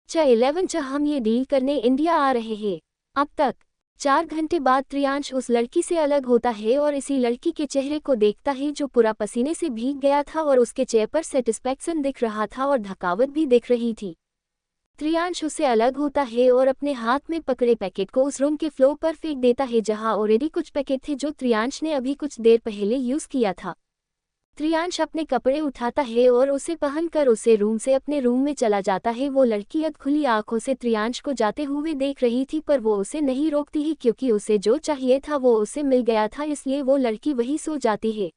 11 हम ये डील करने इंडिया आ रहे हैं। अब तक 4 घंटे बाद त्रियांश उस लड़की से अलग होता है और इसी लड़की के चेहरे को देखता है जो पूरा पसीने से भीग गया था और उसके चेहरे पर सेटिस्फैक्शन दिख रहा था और थकावट भी दिख रही थी। त्रियांश उससे अलग होता है और अपने हाथ में पकड़े पैकेट को उस रूम के फ्लोर पर फेंक देता है जहां ऑलरेडी कुछ पैकेट थे जो त्रियांश ने अभी कुछ देर पहले यूज किया था। त्रियांश अपने कपड़े उठाता है और उसे पहनकर उसे रूम से अपने रूम में चला जाता है। वो लड़की अधखुली आंखों से त्रियांश को जाते हुए देख रही थी पर वो उसे नहीं रोकती है क्योंकि उसे जो चाहिए था वो उसे मिल गया था, इसलिए वो लड़की वहीं सो जाती है।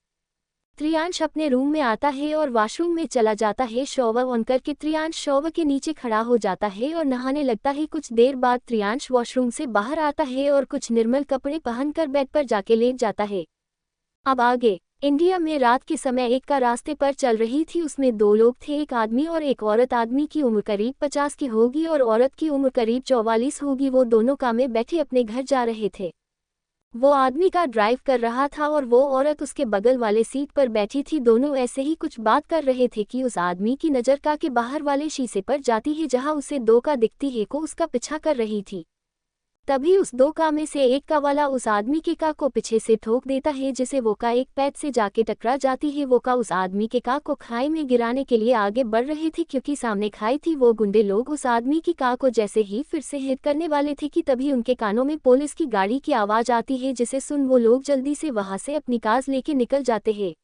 त्रियांश अपने रूम में आता है और वॉशरूम में चला जाता है। शॉवर ऑन करके त्रियांश शॉवर के नीचे खड़ा हो जाता है और नहाने लगता है। कुछ देर बाद त्रियांश वॉशरूम से बाहर आता है और कुछ निर्मल कपड़े पहनकर बेड पर जाके लेट जाता है। अब आगे इंडिया में रात के समय एक कार रास्ते पर चल रही थी। उसमें 2 लोग थे, एक आदमी और एक औरत। आदमी की उम्र करीब 50 की होगी और औरत की उम्र करीब 44 होगी। वो दोनों कार में बैठे अपने घर जा रहे थे। वो आदमी कार ड्राइव कर रहा था और वो औरत उसके बगल वाले सीट पर बैठी थी। दोनों ऐसे ही कुछ बात कर रहे थे कि उस आदमी की नज़र कार के बाहर वाले शीशे पर जाती है जहां उसे 2 कार दिखती है को उसका पीछा कर रही थी। तभी उस 2 कार में से एक कार वाला उस आदमी के कार को पीछे से ठोक देता है जिसे वो कार एक पैर से जाके टकरा जाती है। वो कार उस आदमी के कार को खाई में गिराने के लिए आगे बढ़ रहे थे क्योंकि सामने खाई थी। वो गुंडे लोग उस आदमी की कार को जैसे ही फिर से हिट करने वाले थे कि तभी उनके कानों में पुलिस की गाड़ी की आवाज़ आती है जिसे सुन वो लोग जल्दी से वहां से अपनी कार लेके निकल जाते हैं।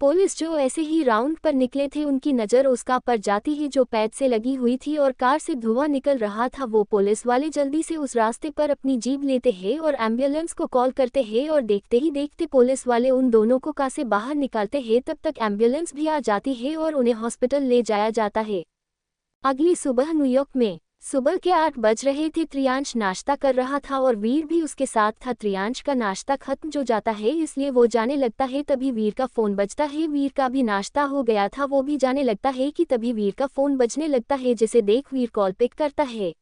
पुलिस जो ऐसे ही राउंड पर निकले थे उनकी नज़र उस कार पर जाती है जो पैड से लगी हुई थी और कार से धुआं निकल रहा था। वो पुलिस वाले जल्दी से उस रास्ते पर अपनी जीप लेते हैं और एम्बुलेंस को कॉल करते हैं और देखते ही देखते पुलिस वाले उन दोनों को कार से बाहर निकालते हैं। तब तक एम्बुलेंस भी आ जाती है और उन्हें हॉस्पिटल ले जाया जाता है। अगली सुबह न्यूयॉर्क में सुबह के 8 बज रहे थे। त्रियांश नाश्ता कर रहा था और वीर भी उसके साथ था। त्रियांश का नाश्ता खत्म हो जाता है इसलिए वो जाने लगता है। तभी वीर का फ़ोन बजता है। वीर का भी नाश्ता हो गया था, वो भी जाने लगता है कि तभी वीर का फ़ोन बजने लगता है जिसे देख वीर कॉल पिक करता है।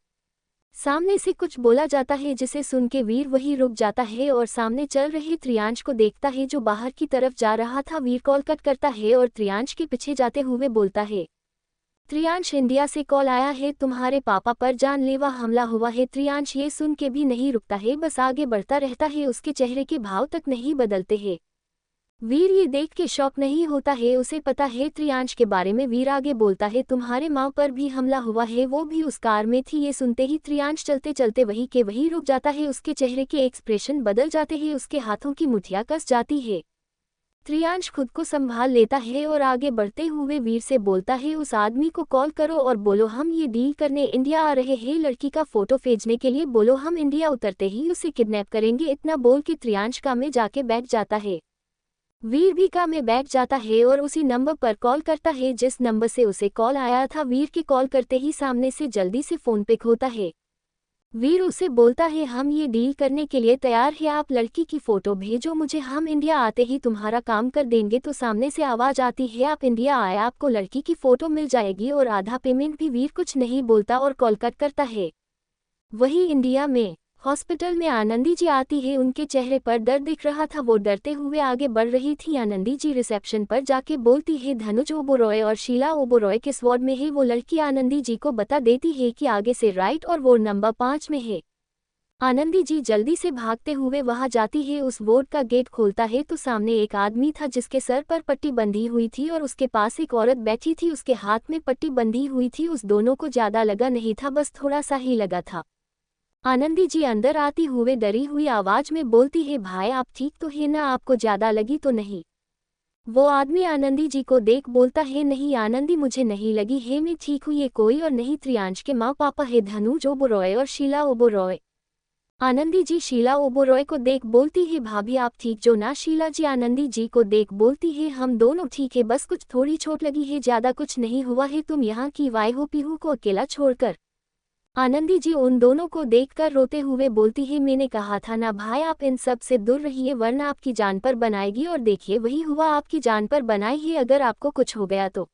सामने से कुछ बोला जाता है जिसे सुन के वीर वहीं रुक जाता है और सामने चल रहे त्रियांश को देखता है जो बाहर की तरफ जा रहा था। वीर कॉल कट करता है और त्रियांश के पीछे जाते हुए बोलता है, त्रियांश इंडिया से कॉल आया है, तुम्हारे पापा पर जानलेवा हमला हुआ है। त्रियांश ये सुन के भी नहीं रुकता है, बस आगे बढ़ता रहता है। उसके चेहरे के भाव तक नहीं बदलते हैं। वीर ये देख के शॉक नहीं होता है, उसे पता है त्रियांश के बारे में। वीर आगे बोलता है, तुम्हारे माँ पर भी हमला हुआ है, वो भी उस कार में थी। ये सुनते ही त्रियांश चलते चलते वहीं के वहीं रुक जाता है। उसके चेहरे के एक्सप्रेशन बदल जाते हैं, उसके हाथों की मुठ्ठियाँ कस जाती है। त्रियांश खुद को संभाल लेता है और आगे बढ़ते हुए वीर से बोलता है, उस आदमी को कॉल करो और बोलो हम ये डील करने इंडिया आ रहे हैं। लड़की का फोटो भेजने के लिए बोलो, हम इंडिया उतरते ही उसे किडनैप करेंगे। इतना बोल के त्रियांश कार में जाके बैठ जाता है। वीर भी कार में बैठ जाता है और उसी नंबर पर कॉल करता है जिस नंबर से उसे कॉल आया था। वीर के कॉल करते ही सामने से जल्दी से फ़ोन पिक होता है। वीर उसे बोलता है, हम ये डील करने के लिए तैयार हैं, आप लड़की की फ़ोटो भेजो मुझे, हम इंडिया आते ही तुम्हारा काम कर देंगे। तो सामने से आवाज़ आती है, आप इंडिया आए, आपको लड़की की फ़ोटो मिल जाएगी और आधा पेमेंट भी। वीर कुछ नहीं बोलता और कॉल कट करता है। वहीं इंडिया में हॉस्पिटल में आनंदी जी आती है। उनके चेहरे पर दर्द दिख रहा था, वो डरते हुए आगे बढ़ रही थी। आनंदी जी रिसेप्शन पर जाके बोलती है, धनुज ओबोरॉय और शीला ओबोरॉय किस वार्ड में है। वो लड़की आनंदी जी को बता देती है कि आगे से राइट और वो नंबर 5 में है। आनंदी जी जल्दी से भागते हुए वहां जाती है। उस वार्ड का गेट खोलता है तो सामने एक आदमी था जिसके सर पर पट्टी बंधी हुई थी और उसके पास एक औरत बैठी थी, उसके हाथ में पट्टी बंधी हुई थी। उस दोनों को ज्यादा लगा नहीं था, बस थोड़ा सा ही लगा था। आनंदी जी अंदर आती हुए डरी हुई आवाज में बोलती है, भाई आप ठीक तो है ना, आपको ज्यादा लगी तो नहीं। वो आदमी आनंदी जी को देख बोलता है, नहीं आनंदी मुझे नहीं लगी है, मैं ठीक हूँ, ये कोई और नहीं त्रियांश के माँ पापा है, धनुज ओबोरॉय और शीला ओबोरॉय। आनंदी जी शीला ओबोरॉय को देख बोलती है, भाभी आप ठीक जो ना। शीला जी आनंदी जी को देख बोलती है, हम दोनों ठीक है, बस कुछ थोड़ी चोट लगी है, ज्यादा कुछ नहीं हुआ है, तुम यहाँ की वाई हो पीहू को अकेला छोड़कर। आनंदी जी उन दोनों को देखकर रोते हुए बोलती है, मैंने कहा था ना भाई, आप इन सब से दूर रहिए वरना आपकी जान पर बनाएगी। और देखिए वही हुआ, आपकी जान पर बनाई है, अगर आपको कुछ हो गया तो।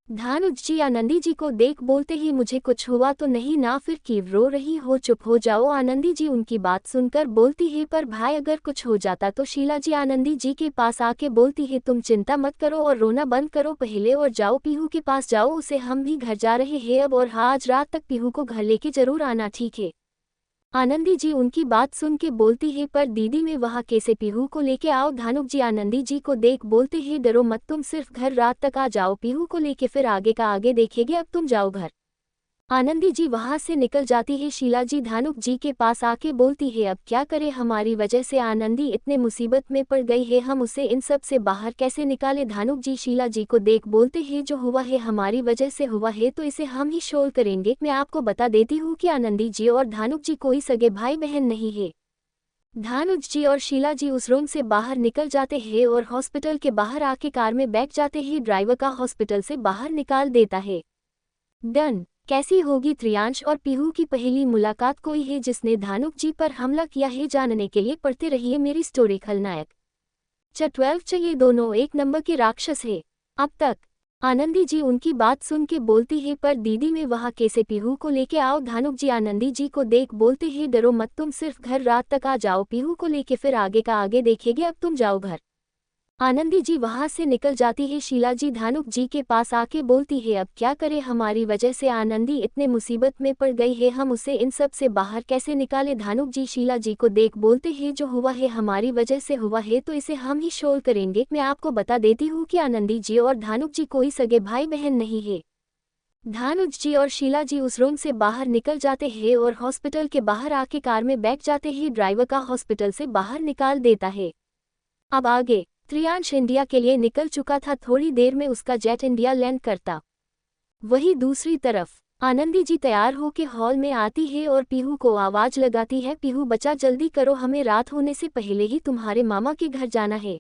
धानुज जी आनंदी जी को देख बोलते ही मुझे कुछ हुआ तो नहीं ना, फिर क्यों रो रही हो, चुप हो जाओ। आनंदी जी उनकी बात सुनकर बोलती है पर भाई अगर कुछ हो जाता तो। शीला जी आनंदी जी के पास आके बोलती है तुम चिंता मत करो और रोना बंद करो पहले, और जाओ पीहू के पास जाओ, उसे हम भी घर जा रहे हैं अब, और हाँ आज रात तक पीहू को घर लेके जरूर आना, ठीक है। आनंदी जी उनकी बात सुन के बोलती है पर दीदी मैं वहाँ कैसे पीहू को लेके आओ। धानुक जी आनंदी जी को देख बोलते हैं डरो मत, तुम सिर्फ घर रात तक आ जाओ पीहू को लेके, फिर आगे का आगे देखेंगे, अब तुम जाओ घर। आनंदी जी वहां से निकल जाती है। शीला जी धानुक जी के पास आके बोलती है अब क्या करें, हमारी वजह से आनंदी इतने मुसीबत में पड़ गई है, हम उसे इन सब से बाहर कैसे निकाले। धानुक जी शीला जी को देख बोलते हैं जो हुआ है हमारी वजह से हुआ है तो इसे हम ही शोल करेंगे। मैं आपको बता देती हूँ कि आनंदी जी और धानुक जी कोई सगे भाई बहन नहीं है। धानुज जी और शीला जी उस रूम से बाहर निकल जाते हैं और हॉस्पिटल के बाहर आके कार में बैठ जाते हैं। ड्राइवर का हॉस्पिटल से बाहर निकाल देता है। डन। कैसी होगी त्रियांश और पीहू की पहली मुलाकात, कोई है जिसने धानुक जी पर हमला किया है, जानने के लिए पढ़ते रहिए मेरी स्टोरी खलनायक च 12 ये दोनों एक नंबर के राक्षस है। अब तक आनंदी जी उनकी बात सुन के बोलती है पर दीदी मैं वहाँ कैसे पीहू को लेके आओ। धानुक जी आनंदी जी को देख बोलते हैं डरो मत, तुम सिर्फ घर रात तक आ जाओ पीहू को लेके, फिर आगे का आगे देखेंगे, अब तुम जाओ घर। आनंदी जी वहां से निकल जाती है। शीला जी धानुक जी के पास आके बोलती है अब क्या करें, हमारी वजह से आनंदी इतने मुसीबत में पड़ गई है, हम उसे इन सब से बाहर कैसे निकाले। धानुक जी शीला जी को देख बोलते हैं जो हुआ है हमारी वजह से हुआ है तो इसे हम ही शोल करेंगे। मैं आपको बता देती हूँ कि आनंदी जी और धानुक जी कोई सगे भाई बहन नहीं है। धानुज जी और शीला जी उस रूम से बाहर निकल जाते हैं और हॉस्पिटल के बाहर आके कार में बैठ जाते हैं। ड्राइवर का हॉस्पिटल से बाहर निकाल देता है। अब आगे त्रियांश इंडिया के लिए निकल चुका था, थोड़ी देर में उसका जेट इंडिया लैंड करता। वहीं दूसरी तरफ आनंदी जी तैयार होकर हॉल में आती है और पीहू को आवाज लगाती है पीहू बच्चा जल्दी करो, हमें रात होने से पहले ही तुम्हारे मामा के घर जाना है।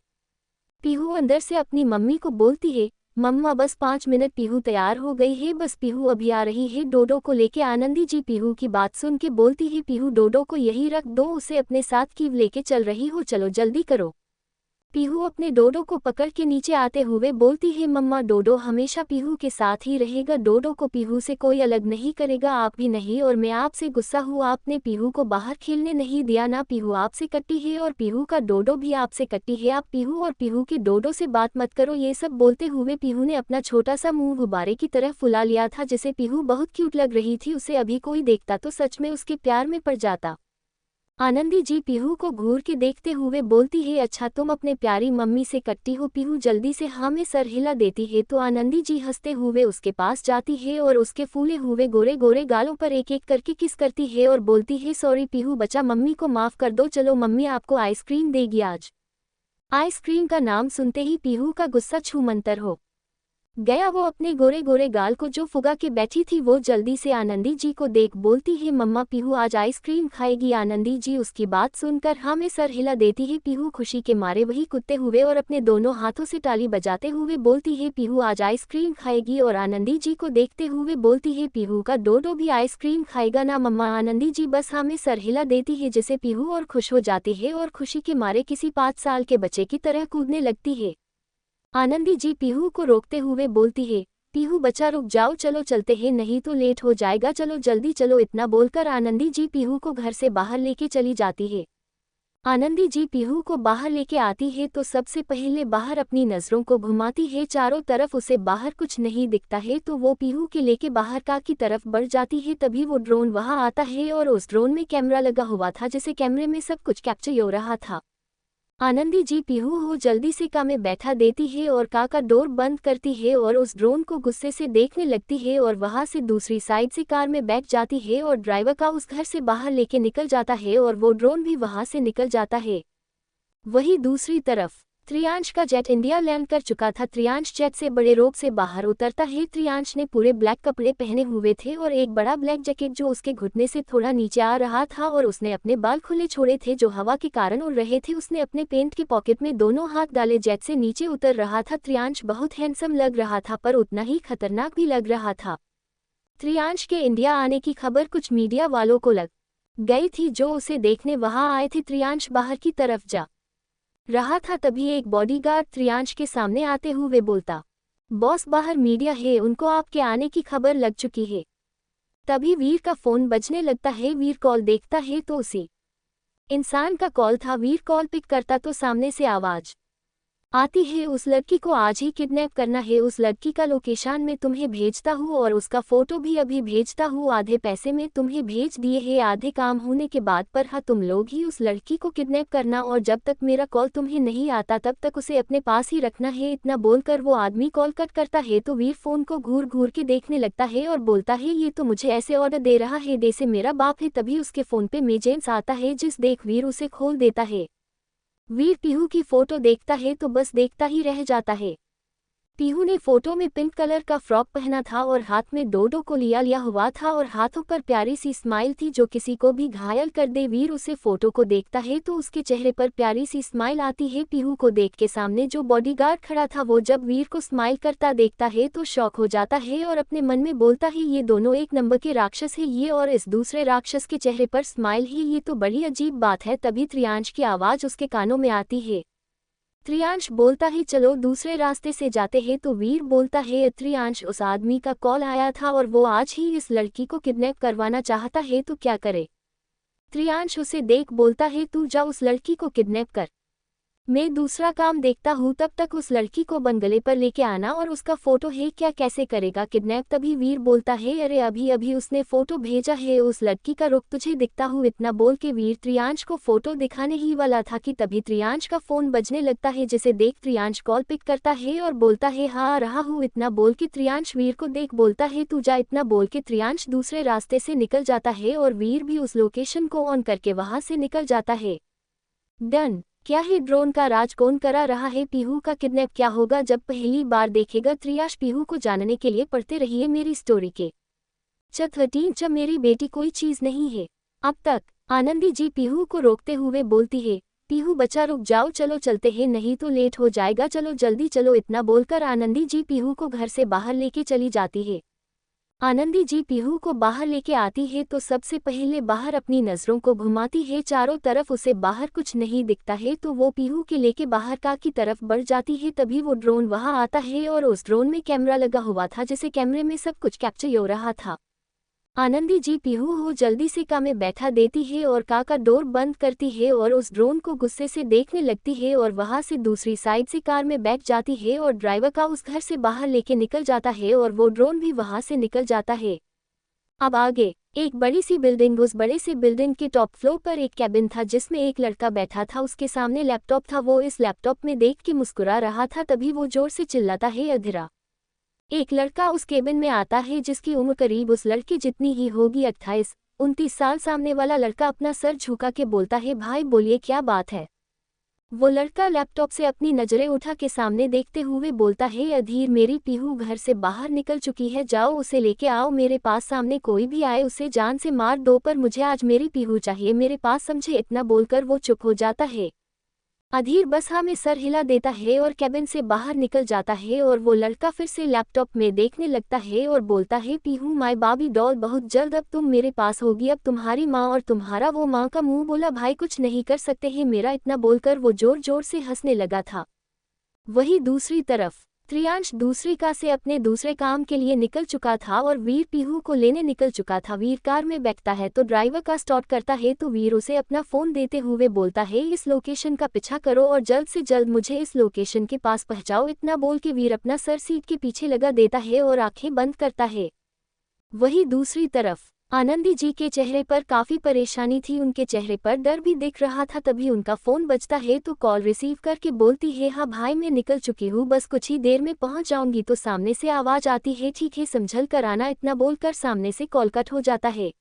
पीहू अंदर से अपनी मम्मी को बोलती है मम्मा बस 5 मिनट, पीहू तैयार हो गई है, बस पीहू अभी आ रही है डोडो को लेके। आनंदी जी पीहू की बात सुन के बोलती है पीहू डोडो को यही रख दो, उसे अपने साथ क्यों लेके चल रही हो, चलो जल्दी करो। पीहू अपने डोडो को पकड़ के नीचे आते हुए बोलती है मम्मा डोडो हमेशा पीहू के साथ ही रहेगा, डोडो को पीहू से कोई अलग नहीं करेगा, आप भी नहीं, और मैं आपसे गुस्सा हूँ, आपने पीहू को बाहर खेलने नहीं दिया ना, पीहू आपसे कट्टी है और पीहू का डोडो भी आपसे कट्टी है, आप पीहू और पीहू के डोडो से बात मत करो। ये सब बोलते हुए पीहू ने अपना छोटा सा मुंह गुब्बारे की तरह फुला लिया था जिसे पीहू बहुत क्यूट लग रही थी, उसे अभी कोई देखता तो सच में उसके प्यार में पड़ जाता। आनंदी जी पीहू को घूर के देखते हुए बोलती है अच्छा तुम अपने प्यारी मम्मी से कट्टी हो। पीहू जल्दी से हाँ में सर हिला देती है तो आनंदी जी हंसते हुए उसके पास जाती है और उसके फूले हुए गोरे गोरे गालों पर एक एक करके किस करती है और बोलती है सॉरी पीहू बच्चा, मम्मी को माफ कर दो, चलो मम्मी आपको आइसक्रीम देगी आज। आइसक्रीम का नाम सुनते ही पीहू का गुस्सा छूमंतर हो गया, वो अपने गोरे गोरे गाल को जो फुगा के बैठी थी वो जल्दी से आनंदी जी को देख बोलती है मम्मा पीहू आज आइसक्रीम खाएगी। आनंदी जी उसकी बात सुनकर हाँ में सर हिला देती है। पीहू खुशी के मारे वही कुत्ते हुए और अपने दोनों हाथों से ताली बजाते हुए बोलती है पीहू आज आइसक्रीम खाएगी, और आनंदी जी को देखते हुए बोलती है पीहू का डोडो भी आइसक्रीम खाएगा ना मम्मा। आनंदी जी बस हाँ में सर हिला देती है जिसे पीहू और खुश हो जाती है और खुशी के मारे किसी 5 साल के बच्चे की तरह कूदने लगती है। आनंदी जी पीहू को रोकते हुए बोलती है पीहू बच्चा रुक जाओ, चलो चलते हैं नहीं तो लेट हो जाएगा, चलो जल्दी चलो। इतना बोलकर आनंदी जी पीहू को घर से बाहर लेके चली जाती है। आनंदी जी पीहू को बाहर लेके आती है तो सबसे पहले बाहर अपनी नज़रों को घुमाती है, चारों तरफ उसे बाहर कुछ नहीं दिखता है तो वो पीहू के लेके बाहर का की तरफ बढ़ जाती है। तभी वो ड्रोन वहां आता है और उस ड्रोन में कैमरा लगा हुआ था जिसे कैमरे में सब कुछ कैप्चर हो रहा था। आनंदी जी पीहू हो जल्दी से का में बैठा देती है और का डोर बंद करती है और उस ड्रोन को गुस्से से देखने लगती है और वहां से दूसरी साइड से कार में बैठ जाती है और ड्राइवर का उस घर से बाहर लेके निकल जाता है और वो ड्रोन भी वहां से निकल जाता है। वहीं दूसरी तरफ त्रियांश का जेट इंडिया लैंड कर चुका था। त्रियांश जेट से बड़े रोप से बाहर उतरता है। त्रियांश ने पूरे ब्लैक कपड़े पहने हुए थे और एक बड़ा ब्लैक जैकेट जो उसके घुटने से थोड़ा नीचे आ रहा था, और उसने अपने बाल खुले छोड़े थे जो हवा के कारण उड़ रहे थे। उसने अपने पेंट के पॉकेट में दोनों हाथ डाले जेट से नीचे उतर रहा था। त्रियांश बहुत हैंडसम लग रहा था पर उतना ही खतरनाक भी लग रहा था। त्रियांश के इंडिया आने की खबर कुछ मीडिया वालों को लग गई थी जो उसे देखने वहां आए थे। त्रियांश बाहर की तरफ जा रहा था तभी एक बॉडीगार्ड त्रियांश के सामने आते हुए बोलता बॉस बाहर मीडिया है, उनको आपके आने की खबर लग चुकी है। तभी वीर का फोन बजने लगता है। वीर कॉल देखता है तो उसी इंसान का कॉल था। वीर कॉल पिक करता तो सामने से आवाज आती है, उस लड़की को आज ही किडनैप करना है। उस लड़की का लोकेशन मैं तुम्हें भेजता हूँ और उसका फोटो भी अभी भेजता हूँ। आधे पैसे में तुम्हें भेज दिए हैं, आधे काम होने के बाद। पर हाँ, तुम लोग ही उस लड़की को किडनैप करना और जब तक मेरा कॉल तुम्हें नहीं आता तब तक उसे अपने पास ही रखना है। इतना बोलकर वो आदमी कॉल कट करता है तो वीर फोन को घूर घूर के देखने लगता है और बोलता है, ये तो मुझे ऐसे ऑर्डर दे रहा है जैसे मेरा बाप है। तभी उसके फोन पे मैसेज आता है, जिस देख वीर उसे खोल देता है। वीर पीहू की फोटो देखता है तो बस देखता ही रह जाता है। पीहू ने फोटो में पिंक कलर का फ्रॉक पहना था और हाथ में डोडो को लिया हुआ था और हाथों पर प्यारी सी स्माइल थी जो किसी को भी घायल कर दे। वीर उसे फोटो को देखता है तो उसके चेहरे पर प्यारी सी स्माइल आती है। पीहू को देख के सामने जो बॉडीगार्ड खड़ा था वो जब वीर को स्माइल करता देखता है तो शॉक हो जाता है और अपने मन में बोलता है, ये दोनों एक नंबर के राक्षस है, ये और इस दूसरे राक्षस के चेहरे पर स्माइल ही, ये तो बड़ी अजीब बात है। तभी त्रियांश की आवाज उसके कानों में आती है। त्रियांश बोलता है, चलो दूसरे रास्ते से जाते हैं। तो वीर बोलता है, त्रियांश उस आदमी का कॉल आया था और वो आज ही इस लड़की को किडनैप करवाना चाहता है, तो क्या करे। त्रियांश उसे देख बोलता है, तू जा उस लड़की को किडनैप कर, मैं दूसरा काम देखता हूँ। तब तक उस लड़की को बंगले पर लेके आना और उसका फोटो है क्या, कैसे करेगा किडनैप। तभी वीर बोलता है, अरे अभी अभी उसने फोटो भेजा है उस लड़की का, रुक तुझे दिखता हूँ। इतना बोल के वीर त्रियांश को फोटो दिखाने ही वाला था कि तभी त्रियांश का फोन बजने लगता है, जिसे देख त्रियांश कॉल पिक करता है और बोलता है, हाँ आ रहा हूँ। इतना बोल के त्रियांश वीर को देख बोलता है, तू जा। इतना बोल के त्रियांश दूसरे रास्ते से निकल जाता है और वीर भी उस लोकेशन को ऑन करके वहां से निकल जाता है। डन। क्या है ड्रोन का राज, कौन करा रहा है पीहू का किडनैप, क्या होगा जब पहली बार देखेगा त्रियांश पीहू को। जानने के लिए पढ़ते रहिए मेरी स्टोरी के चैप्टर। मेरी बेटी कोई चीज नहीं है अब तक। आनंदी जी पीहू को रोकते हुए बोलती है, पीहू बच्चा रुक जाओ, चलो चलते हैं, नहीं तो लेट हो जाएगा, चलो जल्दी चलो। इतना बोलकर आनंदी जी पीहू को घर से बाहर लेके चली जाती है। आनंदी जी पीहू को बाहर लेके आती है तो सबसे पहले बाहर अपनी नज़रों को घुमाती है, चारों तरफ उसे बाहर कुछ नहीं दिखता है तो वो पीहू के लेके बाहर का की तरफ बढ़ जाती है। तभी वो ड्रोन वहां आता है और उस ड्रोन में कैमरा लगा हुआ था, जिसे कैमरे में सब कुछ कैप्चर हो रहा था। आनंदी जी पीहू हो जल्दी से कार में बैठा देती है और कार का डोर बंद करती है और उस ड्रोन को गुस्से से देखने लगती है और वहां से दूसरी साइड से कार में बैठ जाती है और ड्राइवर का उस घर से बाहर लेके निकल जाता है और वो ड्रोन भी वहां से निकल जाता है। अब आगे एक बड़ी सी बिल्डिंग, उस बड़े से बिल्डिंग के टॉप फ्लोर पर एक कैबिन था जिसमें एक लड़का बैठा था, उसके सामने लैपटॉप था, वो इस लैपटॉप में देख के मुस्कुरा रहा था। तभी वो जोर से चिल्लाता है, अधीरा। एक लड़का उस केबिन में आता है जिसकी उम्र करीब उस लड़के जितनी ही होगी, 28-29 साल। सामने वाला लड़का अपना सर झुका के बोलता है, भाई बोलिए क्या बात है। वो लड़का लैपटॉप से अपनी नजरें उठा के सामने देखते हुए बोलता है, अधीर मेरी पीहू घर से बाहर निकल चुकी है, जाओ उसे लेके आओ मेरे पास, सामने कोई भी आए उसे जान से मार दो, पर मुझे आज मेरी पीहू चाहिए मेरे पास, समझे। इतना बोलकर वो चुप हो जाता है। अधीर बस हाँ में सर हिला देता है और कैबिन से बाहर निकल जाता है और वो लड़का फिर से लैपटॉप में देखने लगता है और बोलता है, पीहू माय बाबी डॉल, बहुत जल्द अब तुम मेरे पास होगी, अब तुम्हारी माँ और तुम्हारा वो माँ का मुंह बोला भाई कुछ नहीं कर सकते हैं मेरा। इतना बोलकर वो जोर जोर से हंसने लगा था। वही दूसरी तरफ त्रियांश दूसरी कार से अपने दूसरे काम के लिए निकल चुका था और वीर पीहू को लेने निकल चुका था। वीर कार में बैठता है तो ड्राइवर का स्टार्ट करता है तो वीर उसे अपना फोन देते हुए बोलता है, इस लोकेशन का पीछा करो और जल्द से जल्द मुझे इस लोकेशन के पास पहुंचाओ। इतना बोल के वीर अपना सर सीट के पीछे लगा देता है और आंखें बंद करता है। वही दूसरी तरफ आनंदी जी के चेहरे पर काफी परेशानी थी, उनके चेहरे पर डर भी दिख रहा था। तभी उनका फोन बजता है तो कॉल रिसीव करके बोलती है, हाँ भाई मैं निकल चुकी हूँ, बस कुछ ही देर में पहुंच जाऊंगी। तो सामने से आवाज आती है, ठीक है संभल कर आना। इतना बोलकर सामने से कॉल कट हो जाता है।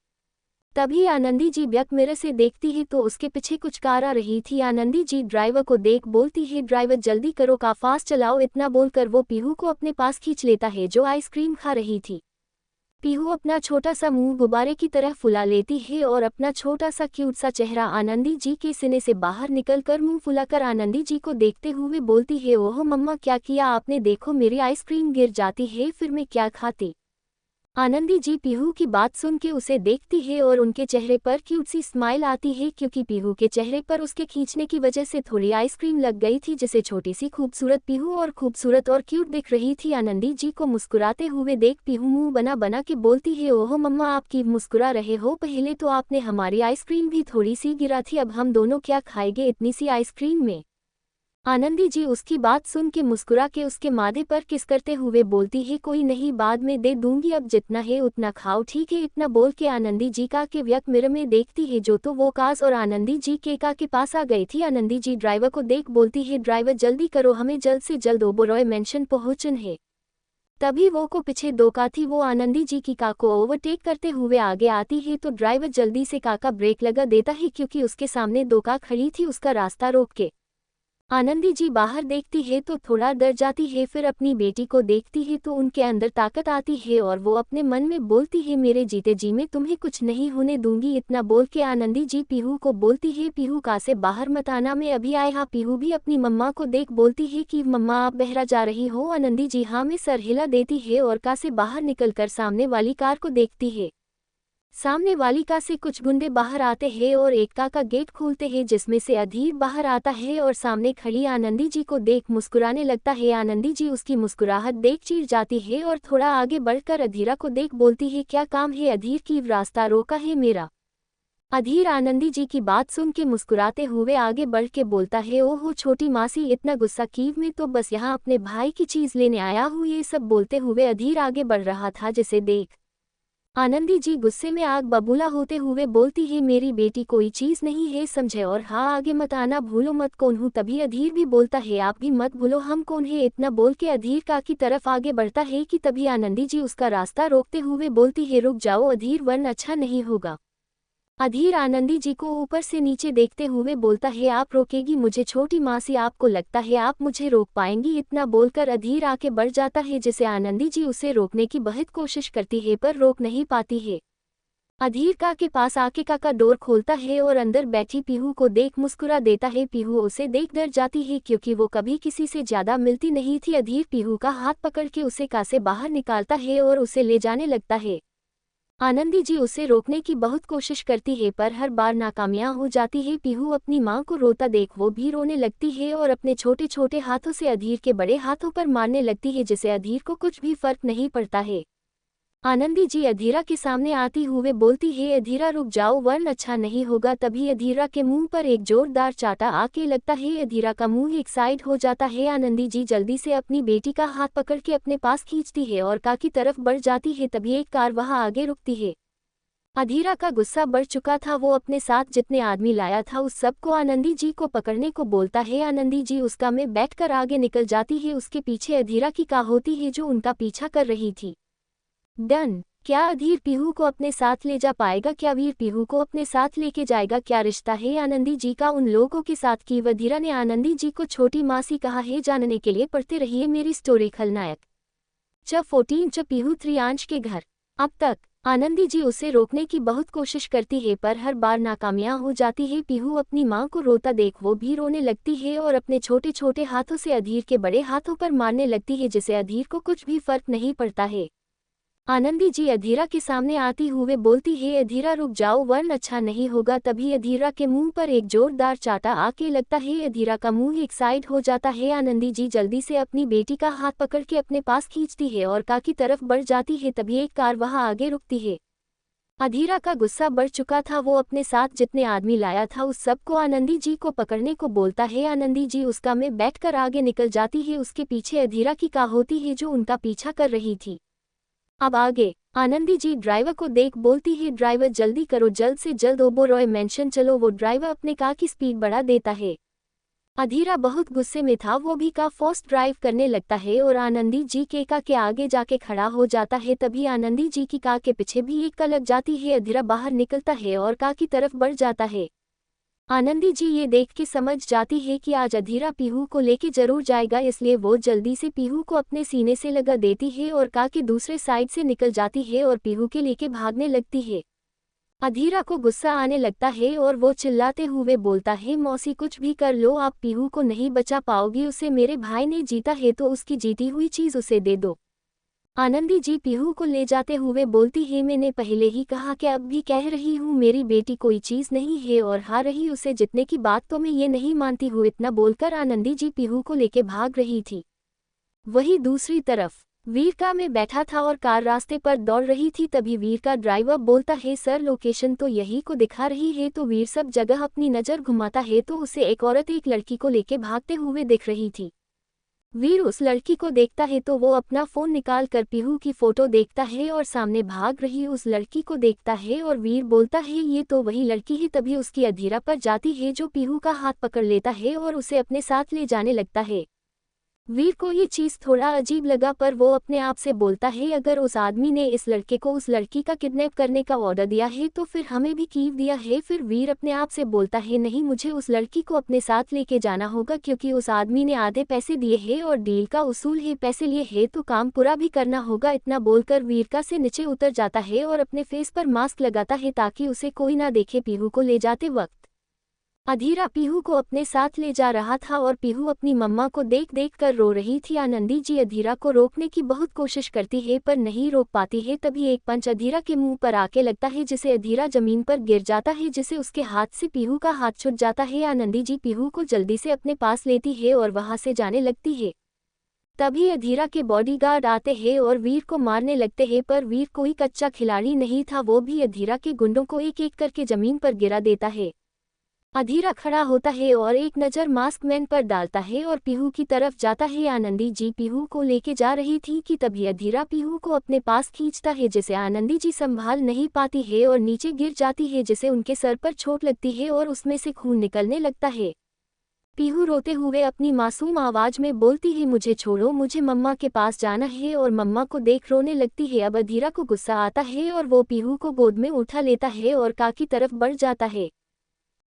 तभी आनंदी जी बैक मिरर से देखती है तो उसके पीछे कुछ कार आ रही थी। आनंदी जी ड्राइवर को देख बोलती है, ड्राइवर जल्दी करो, कार फास्ट चलाओ। इतना बोलकर वो पीहू को अपने पास खींच लेता है जो आइसक्रीम खा रही थी। पीहू अपना छोटा सा मुंह गुब्बारे की तरह फुला लेती है और अपना छोटा सा क्यूट सा चेहरा आनंदी जी के सीने से बाहर निकलकर मुंह फुलाकर आनंदी जी को देखते हुए बोलती है, ओह मम्मा क्या किया आपने, देखो मेरी आइसक्रीम गिर जाती है, फिर मैं क्या खाती। आनंदी जी पीहू की बात सुन के उसे देखती है और उनके चेहरे पर क्यूट सी स्माइल आती है क्योंकि पीहू के चेहरे पर उसके खींचने की वजह से थोड़ी आइसक्रीम लग गई थी जिसे छोटी सी खूबसूरत पीहू और खूबसूरत और क्यूट दिख रही थी। आनंदी जी को मुस्कुराते हुए देख पीहू मुंह बना बना के बोलती है, ओहो मम्मा आप की मुस्कुरा रहे हो, पहले तो आपने हमारी आइसक्रीम भी थोड़ी सी गिरा थी, अब हम दोनों क्या खाएंगे इतनी सी आइसक्रीम में। आनंदी जी उसकी बात सुन के मुस्कुरा के उसके माथे पर किस करते हुए बोलती है, कोई नहीं बाद में दे दूंगी, अब जितना है उतना खाओ ठीक है। इतना बोल के आनंदी जी का के व्यक मिरर में देखती है जो तो वो कास और आनंदी जी केका के पास आ गई थी। आनंदी जी ड्राइवर को देख बोलती है, ड्राइवर जल्दी करो, हमें जल्द से जल्द ओबरॉय मेंशन पहुंचन है। तभी वो को पीछे दो का थी, वो आनंदी जी की कार को ओवरटेक करते हुए आगे आती है तो ड्राइवर जल्दी से कार का ब्रेक लगा देता है क्योंकि उसके सामने दो कार खड़ी थी उसका रास्ता रोक के। आनंदी जी बाहर देखती है तो थोड़ा डर जाती है, फिर अपनी बेटी को देखती है तो उनके अंदर ताकत आती है और वो अपने मन में बोलती है, मेरे जीते जी में तुम्हें कुछ नहीं होने दूंगी। इतना बोल के आनंदी जी पीहू को बोलती है, पीहू कार से बाहर मत आना, मैं अभी आए। हाँ पीहू भी अपनी मम्मा को देख बोलती है कि मम्मा आप बहरा जा रही हो। आनंदी जी हाँ में सर हिला देती है और कार से बाहर निकलकर सामने वाली कार को देखती है। सामने वाली कार से कुछ गुंडे बाहर आते हैं और एक कार का गेट खोलते हैं जिसमें से अधीर बाहर आता है और सामने खड़ी आनंदी जी को देख मुस्कुराने लगता है। आनंदी जी उसकी मुस्कुराहट देख चिढ़ जाती है और थोड़ा आगे बढ़कर अधीरा को देख बोलती है, क्या काम है अधीर की, रास्ता रोका है मेरा। अधीर आनंदी जी की बात सुन के मुस्कुराते हुए आगे बढ़ के बोलता है, ओहो छोटी मासी इतना गुस्सा कीव में तो बस यहाँ अपने भाई की चीज लेने आया हूँ। ये सब बोलते हुए अधीर आगे बढ़ रहा था जिसे देख आनंदी जी गुस्से में आग बबूला होते हुए बोलती है, मेरी बेटी कोई चीज नहीं है समझे, और हाँ आगे मत आना, भूलो मत कौन हूँ। तभी अधीर भी बोलता है, आप भी मत भूलो हम कौन है। इतना बोल के अधीर का की तरफ आगे बढ़ता है कि तभी आनंदी जी उसका रास्ता रोकते हुए बोलती है, रुक जाओ अधीर वरना अच्छा नहीं होगा। अधीर आनंदी जी को ऊपर से नीचे देखते हुए बोलता है, आप रोकेगी मुझे छोटी मासी, आपको लगता है आप मुझे रोक पाएंगी। इतना बोलकर अधीर आके बढ़ जाता है जिसे आनंदी जी उसे रोकने की बहुत कोशिश करती है पर रोक नहीं पाती है। अधीर का के पास आके का डोर खोलता है और अंदर बैठी पीहू को देख मुस्कुरा देता है। पीहू उसे देख डर जाती है क्योंकि वो कभी किसी से ज्यादा मिलती नहीं थी। अधीर पीहू का हाथ पकड़ के उसे कार से बाहर निकालता है और उसे ले जाने लगता है। आनंदी जी उसे रोकने की बहुत कोशिश करती है पर हर बार नाकामयाब हो जाती है। पीहू अपनी मां को रोता देख वो भी रोने लगती है और अपने छोटे छोटे हाथों से अधीर के बड़े हाथों पर मारने लगती है जिसे अधीर को कुछ भी फर्क नहीं पड़ता है। आनंदी जी अधीरा के सामने आती हुए बोलती है, अधीरा रुक जाओ वरन अच्छा नहीं होगा। तभी अधीरा के मुंह पर एक जोरदार चाटा आके लगता है, अधीरा का मुंह एक साइड हो जाता है। आनंदी जी जल्दी से अपनी बेटी का हाथ पकड़ के अपने पास खींचती है और कार की तरफ बढ़ जाती है। तभी एक कार वहां आगे रुकती है। अधीरा का गुस्सा बढ़ चुका था, वो अपने साथ जितने आदमी लाया था उस सबको आनंदी जी को पकड़ने को बोलता है। आनंदी जी उसका में बैठकर आगे निकल जाती है, उसके पीछे अधीरा की कार होती है जो उनका पीछा कर रही थी। डन। क्या अधीर पीहू को अपने साथ ले जा पाएगा, क्या वीर पीहू को अपने साथ लेके जाएगा, क्या रिश्ता है आनंदी जी का उन लोगों के साथ की। अधीरा ने आनंदी जी को छोटी मासी कहा है, जानने के लिए पढ़ते रहिए मेरी स्टोरी खलनायक च 14 च पीहू 3 के घर। अब तक आनंदी जी उसे रोकने की बहुत कोशिश करती है पर हर बार नाकामयाब हो जाती है। पीहू अपनी मां को रोता देख वो भी रोने लगती है और अपने छोटे छोटे हाथों से अधीर के बड़े हाथों पर मारने लगती है जिसे अधीर को कुछ भी फर्क नहीं पड़ता है। आनंदी जी अधीरा के सामने आती हुए बोलती है, अधीरा रुक जाओ वरन अच्छा नहीं होगा। तभी अधीरा के मुंह पर एक जोरदार चाटा आके लगता है, अधीरा का मुंह एक साइड हो जाता है। आनंदी जी जल्दी से अपनी बेटी का हाथ पकड़ के अपने पास खींचती है और कार की तरफ बढ़ जाती है। तभी एक कार वहां आगे रुकती है। अधीरा का गुस्सा बढ़ चुका था, वो अपने साथ जितने आदमी लाया था उस सबको आनंदी जी को पकड़ने को बोलता है। आनंदी जी उसका में बैठकर आगे निकल जाती है, उसके पीछे अधीरा की कार होती है जो उनका पीछा कर रही थी। अब आगे आनंदी जी ड्राइवर को देख बोलती है, ड्राइवर जल्दी करो, जल्द से जल्द ओबरॉय मेंशन चलो। वो ड्राइवर अपने कार की स्पीड बढ़ा देता है। अधीरा बहुत गुस्से में था, वो भी कार फास्ट ड्राइव करने लगता है और आनंदी जी के कार के आगे जाके खड़ा हो जाता है। तभी आनंदी जी की कार के पीछे भी एक कार लग जाती है। अधीरा बाहर निकलता है और कार की तरफ बढ़ जाता है। आनंदी जी ये देख के समझ जाती है कि आज अधीरा पीहू को लेके जरूर जाएगा, इसलिए वो जल्दी से पीहू को अपने सीने से लगा देती है और कार के दूसरे साइड से निकल जाती है और पीहू के लेके भागने लगती है। अधीरा को गुस्सा आने लगता है और वो चिल्लाते हुए बोलता है, मौसी कुछ भी कर लो आप पीहू को नहीं बचा पाओगी, उसे मेरे भाई ने जीता है तो उसकी जीती हुई चीज उसे दे दो। आनंदी जी पीहू को ले जाते हुए बोलती है, मैंने पहले ही कहा कि अब भी कह रही हूँ, मेरी बेटी कोई चीज़ नहीं है और हार रही उसे जितने की बात तो मैं ये नहीं मानती हूँ। इतना बोलकर आनंदी जी पीहू को लेके भाग रही थी। वहीं दूसरी तरफ वीर कार में बैठा था और कार रास्ते पर दौड़ रही थी। तभी वीर का ड्राइवर बोलता है, सर लोकेशन तो यही को दिखा रही है। तो वीर सब जगह अपनी नज़र घुमाता है तो उसे एक औरत एक लड़की को लेके भागते हुए दिख रही थी। वीर उस लड़की को देखता है तो वो अपना फ़ोन निकाल कर पीहू की फ़ोटो देखता है और सामने भाग रही उस लड़की को देखता है और वीर बोलता है, ये तो वही लड़की है। तभी उसकी अधीरा पर जाती है जो पीहू का हाथ पकड़ लेता है और उसे अपने साथ ले जाने लगता है। वीर को ये चीज़ थोड़ा अजीब लगा पर वो अपने आप से बोलता है, अगर उस आदमी ने इस लड़के को उस लड़की का किडनैप करने का ऑर्डर दिया है तो फिर हमें भी क्यों दिया है। फिर वीर अपने आप से बोलता है, नहीं मुझे उस लड़की को अपने साथ लेके जाना होगा क्योंकि उस आदमी ने आधे पैसे दिए हैं और डील का उसूल है, पैसे लिए है तो काम पूरा भी करना होगा। इतना बोलकर वीर का से नीचे उतर जाता है और अपने फेस पर मास्क लगाता है ताकि उसे कोई ना देखे। पीहू को ले जाते वक्त अधीरा पीहू को अपने साथ ले जा रहा था और पीहू अपनी मम्मा को देख देख कर रो रही थी। आनंदी जी अधीरा को रोकने की बहुत कोशिश करती है पर नहीं रोक पाती है। तभी एक पंच अधीरा के मुंह पर आके लगता है जिसे अधीरा जमीन पर गिर जाता है, जिसे उसके हाथ से पीहू का हाथ छूट जाता है। आनंदी जी पीहू को जल्दी से अपने पास लेती है और वहां से जाने लगती है। तभी अधीरा के बॉडीगार्ड आते हैं और वीर को मारने लगते हैं पर वीर कोई कच्चा खिलाड़ी नहीं था, वो भी अधीरा के गुंडों को एक एक करके जमीन पर गिरा देता है। अधीरा खड़ा होता है और एक नज़र मास्क मैन पर डालता है और पीहू की तरफ जाता है। आनंदी जी पीहू को लेके जा रही थी कि तभी अधीरा पीहू को अपने पास खींचता है, जिसे आनंदी जी संभाल नहीं पाती है और नीचे गिर जाती है, जिसे उनके सर पर चोट लगती है और उसमें से खून निकलने लगता है। पीहू रोते हुए अपनी मासूम आवाज में बोलती है, मुझे छोड़ो, मुझे मम्मा के पास जाना है और मम्मा को देख रोने लगती है। अब अधीरा को गुस्सा आता है और वो पीहू को गोद में उठा लेता है और कार की तरफ बढ़ जाता है।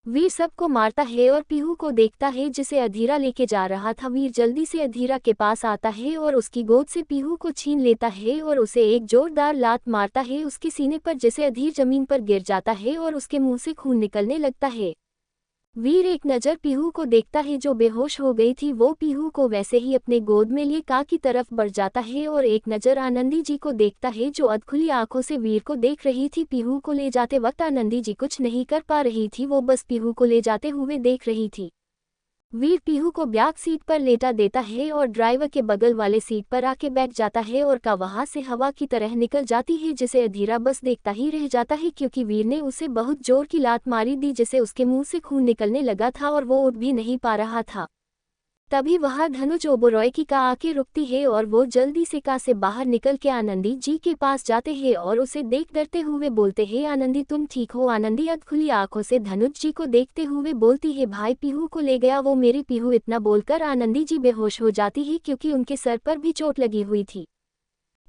वीर सबको मारता है और पीहू को देखता है जिसे अधीरा लेके जा रहा था। वीर जल्दी से अधीरा के पास आता है और उसकी गोद से पीहू को छीन लेता है और उसे एक जोरदार लात मारता है उसके सीने पर, जिसे अधीर जमीन पर गिर जाता है और उसके मुंह से खून निकलने लगता है। वीर एक नज़र पीहू को देखता है जो बेहोश हो गई थी, वो पीहू को वैसे ही अपने गोद में लिए कार की तरफ बढ़ जाता है और एक नज़र आनंदी जी को देखता है जो अधखुली आंखों से वीर को देख रही थी। पीहू को ले जाते वक्त आनंदी जी कुछ नहीं कर पा रही थी, वो बस पीहू को ले जाते हुए देख रही थी। वीर पीहू को बैक सीट पर लेटा देता है और ड्राइवर के बगल वाले सीट पर आके बैठ जाता है और का वहां से हवा की तरह निकल जाती है, जिसे अधीरा बस देखता ही रह जाता है क्योंकि वीर ने उसे बहुत जोर की लात मारी दी जिसे उसके मुंह से खून निकलने लगा था और वो उठ भी नहीं पा रहा था। तभी वहां धनुज ओबरॉय की कार आके रुकती है और वो जल्दी से कार से बाहर निकल के आनंदी जी के पास जाते हैं और उसे देख डरते हुए बोलते हैं, आनंदी तुम ठीक हो। आनंदी अधखुली आंखों से धनुज जी को देखते हुए बोलती है, भाई पीहू को ले गया वो मेरी पीहू। इतना बोलकर आनंदी जी बेहोश हो जाती है क्योंकि उनके सर पर भी चोट लगी हुई थी।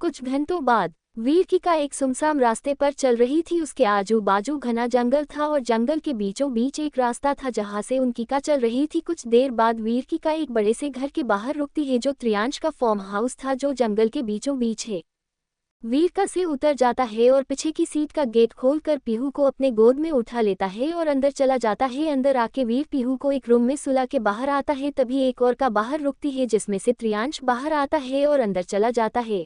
कुछ घंटों बाद वीर की कार एक सुनसान रास्ते पर चल रही थी। उसके आजू बाजू घना जंगल था और जंगल के बीचों बीच एक रास्ता था जहां से उनकी कार चल रही थी। कुछ देर बाद वीर की कार एक बड़े से घर के बाहर रुकती है जो त्रियांश का फार्म हाउस था जो जंगल के बीचों बीच है। वीर का से उतर जाता है और पीछे की सीट का गेट खोलकर पीहू को अपने गोद में उठा लेता है और अंदर चला जाता है। अंदर आके वीर पीहू को एक रूम में सुला के बाहर आता है। तभी एक और का बाहर रुकती है जिसमें से त्रियांश बाहर आता है और अंदर चला जाता है।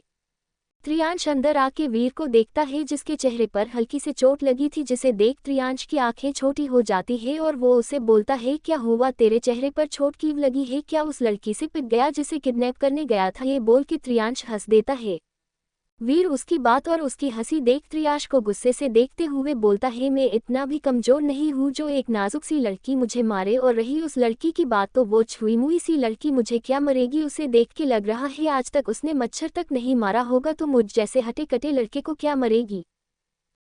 त्रियांश अंदर आके वीर को देखता है जिसके चेहरे पर हल्की से चोट लगी थी, जिसे देख त्रियांश की आंखें छोटी हो जाती है और वो उसे बोलता है, क्या हुआ, तेरे चेहरे पर चोट क्यों लगी है, क्या उस लड़की से पिट गया जिसे किडनैप करने गया था। ये बोल के त्रियांश हंस देता है। वीर उसकी बात और उसकी हंसी देख त्रियांश को गुस्से से देखते हुए बोलता है, मैं इतना भी कमजोर नहीं हूँ जो एक नाजुक सी लड़की मुझे मारे। और रही उस लड़की की बात तो वो छुई मुई सी लड़की मुझे क्या मरेगी। उसे देख के लग रहा है आज तक उसने मच्छर तक नहीं मारा होगा, तो मुझ जैसे हटे कटे लड़के को क्या मरेगी।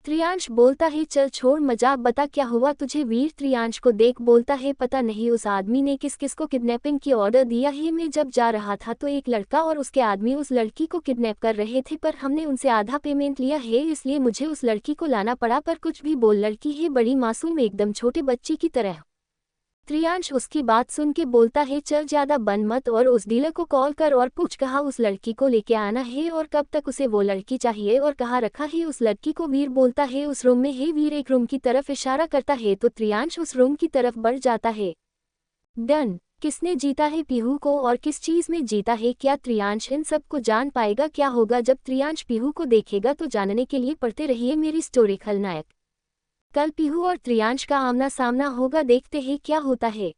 त्रियांश बोलता है, चल छोड़ मजाक, बता क्या हुआ तुझे। वीर त्रियांश को देख बोलता है, पता नहीं उस आदमी ने किस किस को किडनैपिंग की ऑर्डर दिया है। मैं जब जा रहा था तो एक लड़का और उसके आदमी उस लड़की को किडनैप कर रहे थे, पर हमने उनसे आधा पेमेंट लिया है इसलिए मुझे उस लड़की को लाना पड़ा। पर कुछ भी बोल, लड़की है बड़ी मासूम, एकदम छोटे बच्चे की तरह। त्रियांश उसकी बात सुन के बोलता है, चल ज्यादा बन मत और उस डीलर को कॉल कर और पूछ कहाँ उस लड़की को लेके आना है और कब तक उसे वो लड़की चाहिए और कहाँ रखा है उस लड़की को। वीर बोलता है, उस रूम में है। वीर एक रूम की तरफ इशारा करता है तो त्रियांश उस रूम की तरफ बढ़ जाता है। डन। किसने जीता है पीहू को और किस चीज में जीता है? क्या त्रियांश इन सब को जान पाएगा? क्या होगा जब त्रियांश पीहू को देखेगा? तो जानने के लिए पढ़ते रहिए मेरी स्टोरी खलनायक। कल पीहू और त्रियांश का आमना सामना होगा, देखते हैं क्या होता है।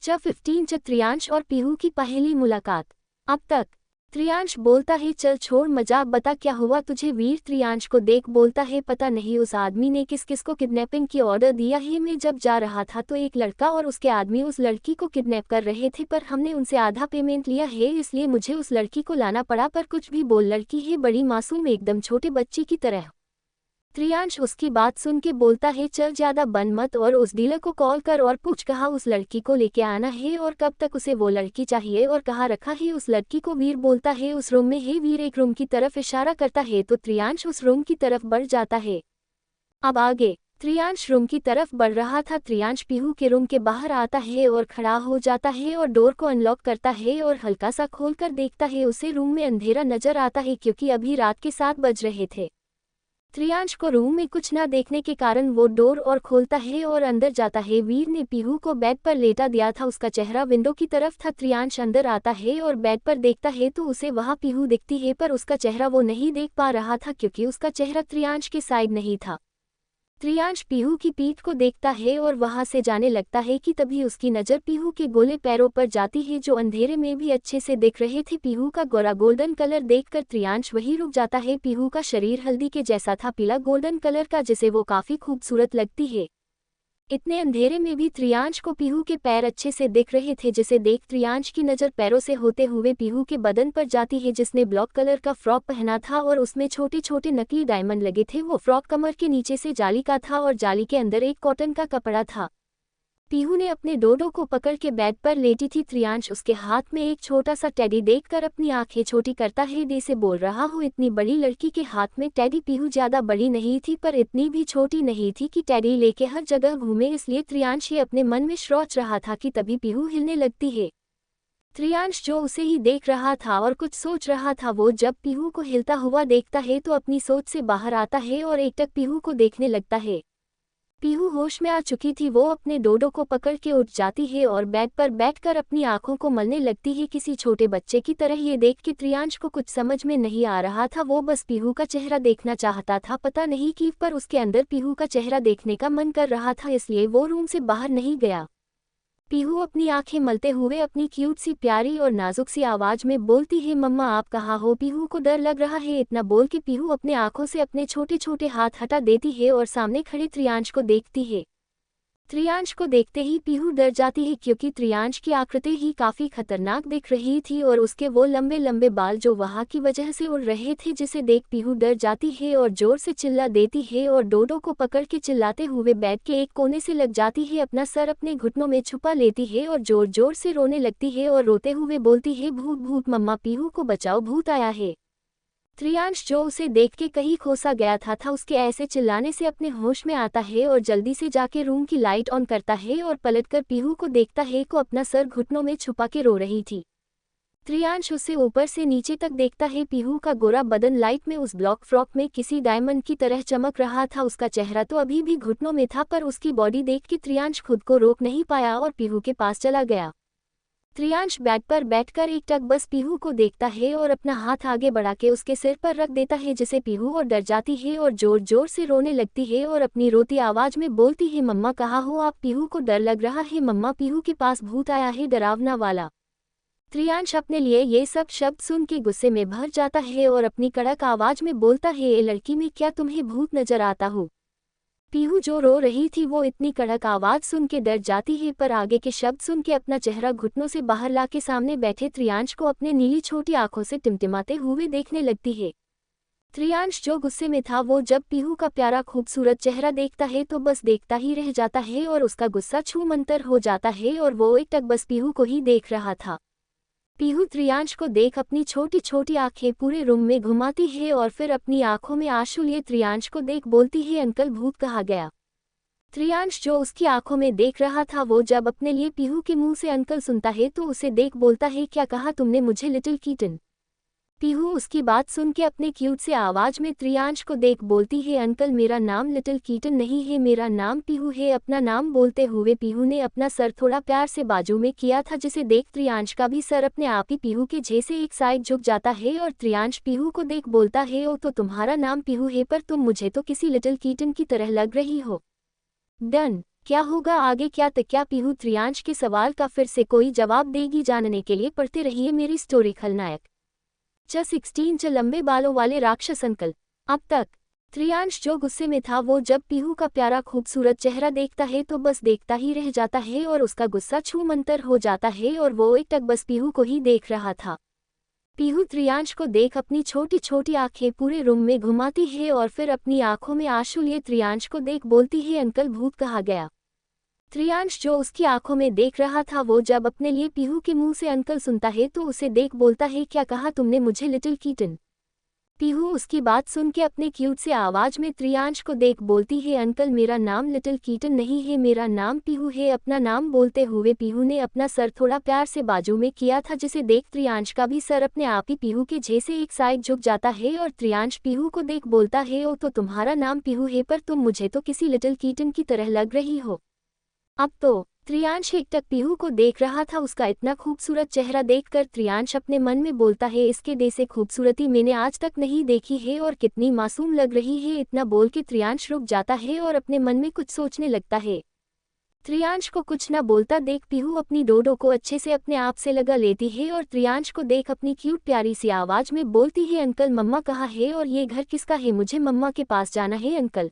चैप्टर 15 त्रियांश और पीहू की पहली मुलाकात। अब तक त्रियांश बोलता है, चल छोड़ मजाक, बता क्या हुआ तुझे? वीर त्रियांश को देख बोलता है, पता नहीं उस आदमी ने किस किस को किडनैपिंग की ऑर्डर दिया है। मैं जब जा रहा था तो एक लड़का और उसके आदमी उस लड़की को किडनैप कर रहे थे, पर हमने उनसे आधा पेमेंट लिया है, इसलिए मुझे उस लड़की को लाना पड़ा। पर कुछ भी बोल, लड़की है बड़ी मासूम, एकदम छोटे बच्चे की तरह। त्रियांश उसकी बात सुन के बोलता है, चल ज्यादा बन मत और उस डीलर को कॉल कर और पूछ कहाँ उस लड़की को लेके आना है और कब तक उसे वो लड़की चाहिए और कहाँ रखा है उस लड़की को। वीर बोलता है, उस रूम में है। वीर एक रूम की तरफ इशारा करता है तो त्रियांश उस रूम की तरफ बढ़ जाता है। अब आगे त्रियांश रूम की तरफ बढ़ रहा था। त्रियांश पीहू के रूम के बाहर आता है और खड़ा हो जाता है और डोर को अनलॉक करता है और हल्का सा खोलकर देखता है। उसे रूम में अंधेरा नजर आता है क्योंकि अभी रात के 7 बज रहे थे। त्रियांश को रूम में कुछ न देखने के कारण वो डोर और खोलता है और अंदर जाता है। वीर ने पीहू को बेड पर लेटा दिया था, उसका चेहरा विंडो की तरफ था। त्रियांश अंदर आता है और बेड पर देखता है तो उसे वहां पीहू दिखती है, पर उसका चेहरा वो नहीं देख पा रहा था क्योंकि उसका चेहरा त्रियांश के साइड नहीं था। त्रियांश पीहू की पीठ को देखता है और वहां से जाने लगता है कि तभी उसकी नज़र पीहू के गोले पैरों पर जाती है जो अंधेरे में भी अच्छे से दिख रहे थे। पीहू का गोरा गोल्डन कलर देखकर त्रियांश वहीं रुक जाता है। पीहू का शरीर हल्दी के जैसा था, पीला गोल्डन कलर का, जिसे वो काफी खूबसूरत लगती है। इतने अंधेरे में भी त्रियांश को पीहू के पैर अच्छे से दिख रहे थे, जिसे देख त्रियांश की नज़र पैरों से होते हुए पीहू के बदन पर जाती है, जिसने ब्लैक कलर का फ्रॉक पहना था और उसमें छोटे छोटे नकली डायमंड लगे थे। वो फ्रॉक कमर के नीचे से जाली का था और जाली के अंदर एक कॉटन का कपड़ा था। पीहू ने अपने डोडो को पकड़ के बेड पर लेटी थी। त्रियांश उसके हाथ में एक छोटा सा टेडी देखकर अपनी आंखें छोटी करता है। दे से बोल रहा हूँ, इतनी बड़ी लड़की के हाथ में टेडी। पीहू ज्यादा बड़ी नहीं थी पर इतनी भी छोटी नहीं थी कि टेडी लेके हर जगह घूमे, इसलिए त्रियांश ये अपने मन में सोच रहा था कि तभी पीहू हिलने लगती है। त्रियांश जो उसे ही देख रहा था और कुछ सोच रहा था, वो जब पीहू को हिलता हुआ देखता है तो अपनी सोच से बाहर आता है और एकटक पीहू को देखने लगता है। पीहू होश में आ चुकी थी, वो अपने डोडो को पकड़ के उठ जाती है और बेड पर बैठकर अपनी आंखों को मलने लगती है किसी छोटे बच्चे की तरह। ये देख के त्रियांश को कुछ समझ में नहीं आ रहा था, वो बस पीहू का चेहरा देखना चाहता था, पता नहीं क्यों, पर उसके अंदर पीहू का चेहरा देखने का मन कर रहा था, इसलिए वो रूम से बाहर नहीं गया। पीहू अपनी आंखें मलते हुए अपनी क्यूट सी प्यारी और नाजुक सी आवाज में बोलती है, मम्मा आप कहाँ हो? पीहू को डर लग रहा है। इतना बोल के पीहू अपने आंखों से अपने छोटे छोटे हाथ हटा देती है और सामने खड़े त्रियांश को देखती है। त्रियांश को देखते ही पीहू डर जाती है क्योंकि त्रियांश की आकृति ही काफी खतरनाक दिख रही थी और उसके वो लंबे लंबे बाल जो वहां की वजह से उड़ रहे थे, जिसे देख पीहू डर जाती है और जोर से चिल्ला देती है और डोडो को पकड़ के चिल्लाते हुए बेड के एक कोने से लग जाती है, अपना सर अपने घुटनों में छुपा लेती है और जोर जोर से रोने लगती है और रोते हुए बोलती है, भूत भूत मम्मा, पीहू को बचाओ, भूत आया है। त्रियांश जो उसे देख के कहीं खोसा गया था उसके ऐसे चिल्लाने से अपने होश में आता है और जल्दी से जाके रूम की लाइट ऑन करता है और पलटकर पीहू को देखता है को अपना सर घुटनों में छुपा के रो रही थी। त्रियांश उसे ऊपर से नीचे तक देखता है। पीहू का गोरा बदन लाइट में उस ब्लॉक फ्रॉक में किसी डायमंड की तरह चमक रहा था। उसका चेहरा तो अभी भी घुटनों में था, पर उसकी बॉडी देख के त्रियांश खुद को रोक नहीं पाया और पीहू के पास चला गया। त्रियांश बेड पर बैठकर एकटक बस पीहू को देखता है और अपना हाथ आगे बढ़ा के उसके सिर पर रख देता है, जिसे पीहू और डर जाती है और जोर जोर से रोने लगती है और अपनी रोती आवाज में बोलती है, मम्मा कहाँ हो आप? पीहू को डर लग रहा है, मम्मा पीहू के पास भूत आया है, डरावना वाला। त्रियांश अपने लिए ये सब शब्द सुन के गुस्से में भर जाता है और अपनी कड़क आवाज में बोलता है, ए लड़की, में क्या तुम्हें भूत नजर आता हो? पीहू जो रो रही थी वो इतनी कड़क आवाज सुन के डर जाती है, पर आगे के शब्द सुन के अपना चेहरा घुटनों से बाहर लाके सामने बैठे त्रियांश को अपने नीली छोटी आंखों से टिमटिमाते हुए देखने लगती है। त्रियांश जो गुस्से में था, वो जब पीहू का प्यारा खूबसूरत चेहरा देखता है तो बस देखता ही रह जाता है और उसका गुस्सा छूमंतर हो जाता है और वो एकटक बस पीहू को ही देख रहा था। पीहू त्रियांश को देख अपनी छोटी छोटी आंखें पूरे रूम में घुमाती है और फिर अपनी आंखों में आंसू लिए त्रियांश को देख बोलती है, अंकल भूत कहा गया। त्रियांश जो उसकी आंखों में देख रहा था, वो जब अपने लिए पीहू के मुंह से अंकल सुनता है तो उसे देख बोलता है, क्या कहा तुमने मुझे लिटिल कीटन? पीहू उसकी बात सुन के अपने क्यूट से आवाज में त्रियांश को देख बोलती है, अंकल मेरा नाम लिटिल कीटन नहीं है, मेरा नाम पीहू है। अपना नाम बोलते हुए पीहू ने अपना सर थोड़ा प्यार से बाजू में किया था, जिसे देख त्रियांश का भी सर अपने आप ही पीहू के जैसे एक साइड झुक जाता है और त्रियांश पीहू को देख बोलता है, ओ तो तुम्हारा नाम पीहू है पर तुम मुझे तो किसी लिटिल कीटन की तरह लग रही हो। डन, क्या होगा आगे क्या पीहू त्रियांश के सवाल का फिर से कोई जवाब देगी? जानने के लिए पढ़ते रहिए मेरी स्टोरी खलनायक। 16 लंबे बालों वाले राक्षस अंकल। अब तक त्रियांश जो गुस्से में था वो जब पीहू का प्यारा खूबसूरत चेहरा देखता है तो बस देखता ही रह जाता है और उसका गुस्सा छूमंतर हो जाता है और वो एक टक बस पीहू को ही देख रहा था। पीहू त्रियांश को देख अपनी छोटी छोटी आंखें पूरे रूम में घुमाती है और फिर अपनी आंखों में आंसू लिए त्रियांश को देख बोलती है, अंकल भूत कहा गया। त्रियांश जो उसकी आंखों में देख रहा था वो जब अपने लिए पीहू के मुंह से अंकल सुनता है तो उसे देख बोलता है, क्या कहा तुमने मुझे लिटिल कीटन? पीहू उसकी बात सुन के अपने क्यूट से आवाज में त्रियांश को देख बोलती है, अंकल मेरा नाम लिटिल कीटन नहीं है, मेरा नाम पीहू है। अपना नाम बोलते हुए पीहू ने अपना सर थोड़ा प्यार से बाजू में किया था, जिसे देख त्रियांश का भी सर अपने आप ही पीहू के जैसे एक साइड झुक जाता है और त्रियांश पीहू को देख बोलता है, ओ तो तुम्हारा नाम पीहू है पर तुम मुझे तो किसी लिटिल कीटन की तरह लग रही हो। अब तो त्रियांश एकटक पीहू को देख रहा था। उसका इतना खूबसूरत चेहरा देखकर त्रियांश अपने मन में बोलता है, इसके जैसे खूबसूरती मैंने आज तक नहीं देखी है और कितनी मासूम लग रही है। इतना बोल के त्रियांश रुक जाता है और अपने मन में कुछ सोचने लगता है। त्रियांश को कुछ न बोलता देख पीहू अपनी डोडो को अच्छे से अपने आप से लगा लेती है और त्रियांश को देख अपनी क्यूट प्यारी सी आवाज में बोलती है, अंकल मम्मा कहाँ है और ये घर किसका है? मुझे मम्मा के पास जाना है अंकल।